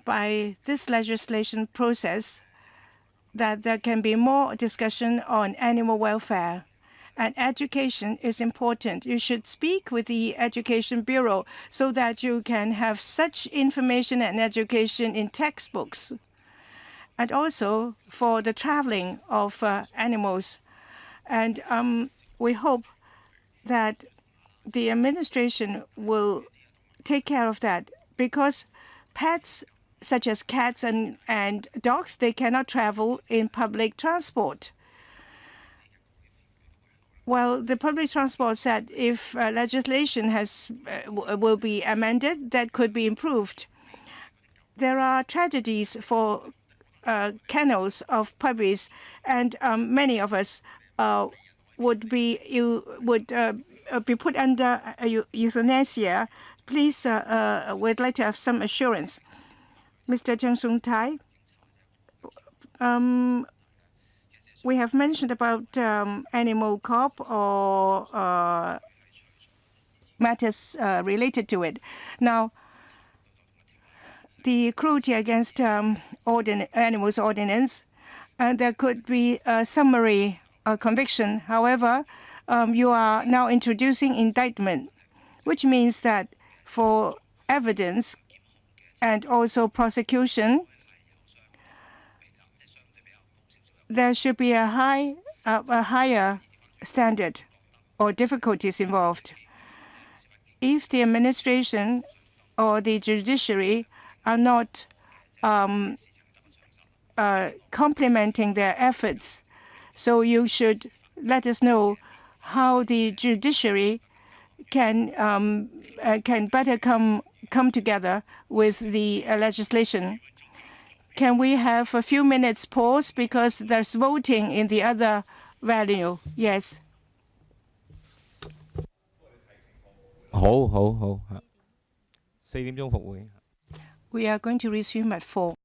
by this legislation process, that there can be more discussion on animal welfare. And education is important. You should speak with the Education Bureau so that you can have such information and education in textbooks. And also for the traveling of animals. And we hope that the administration will take care of that, because pets such as cats and dogs, they cannot travel in public transport. Well, the public transport said if legislation will be amended, that could be improved. There are tragedies for kennels of puppies, and many of us would be put under euthanasia. Please, we'd like to have some assurance. Mr. Cheng Sung Tai, we have mentioned about animal cop or matters related to it. Now, the cruelty against animals ordinance, and there could be a summary conviction. However, you are now introducing indictment, which means that for evidence and also prosecution, there should be a higher standard or difficulties involved. If the administration or the judiciary are not complementing their efforts, so you should let us know how the judiciary can better come together with the legislation. Can we have a few minutes pause because there's voting in the other venue? Yes. 好，4點鐘復會。We are going to resume at 4.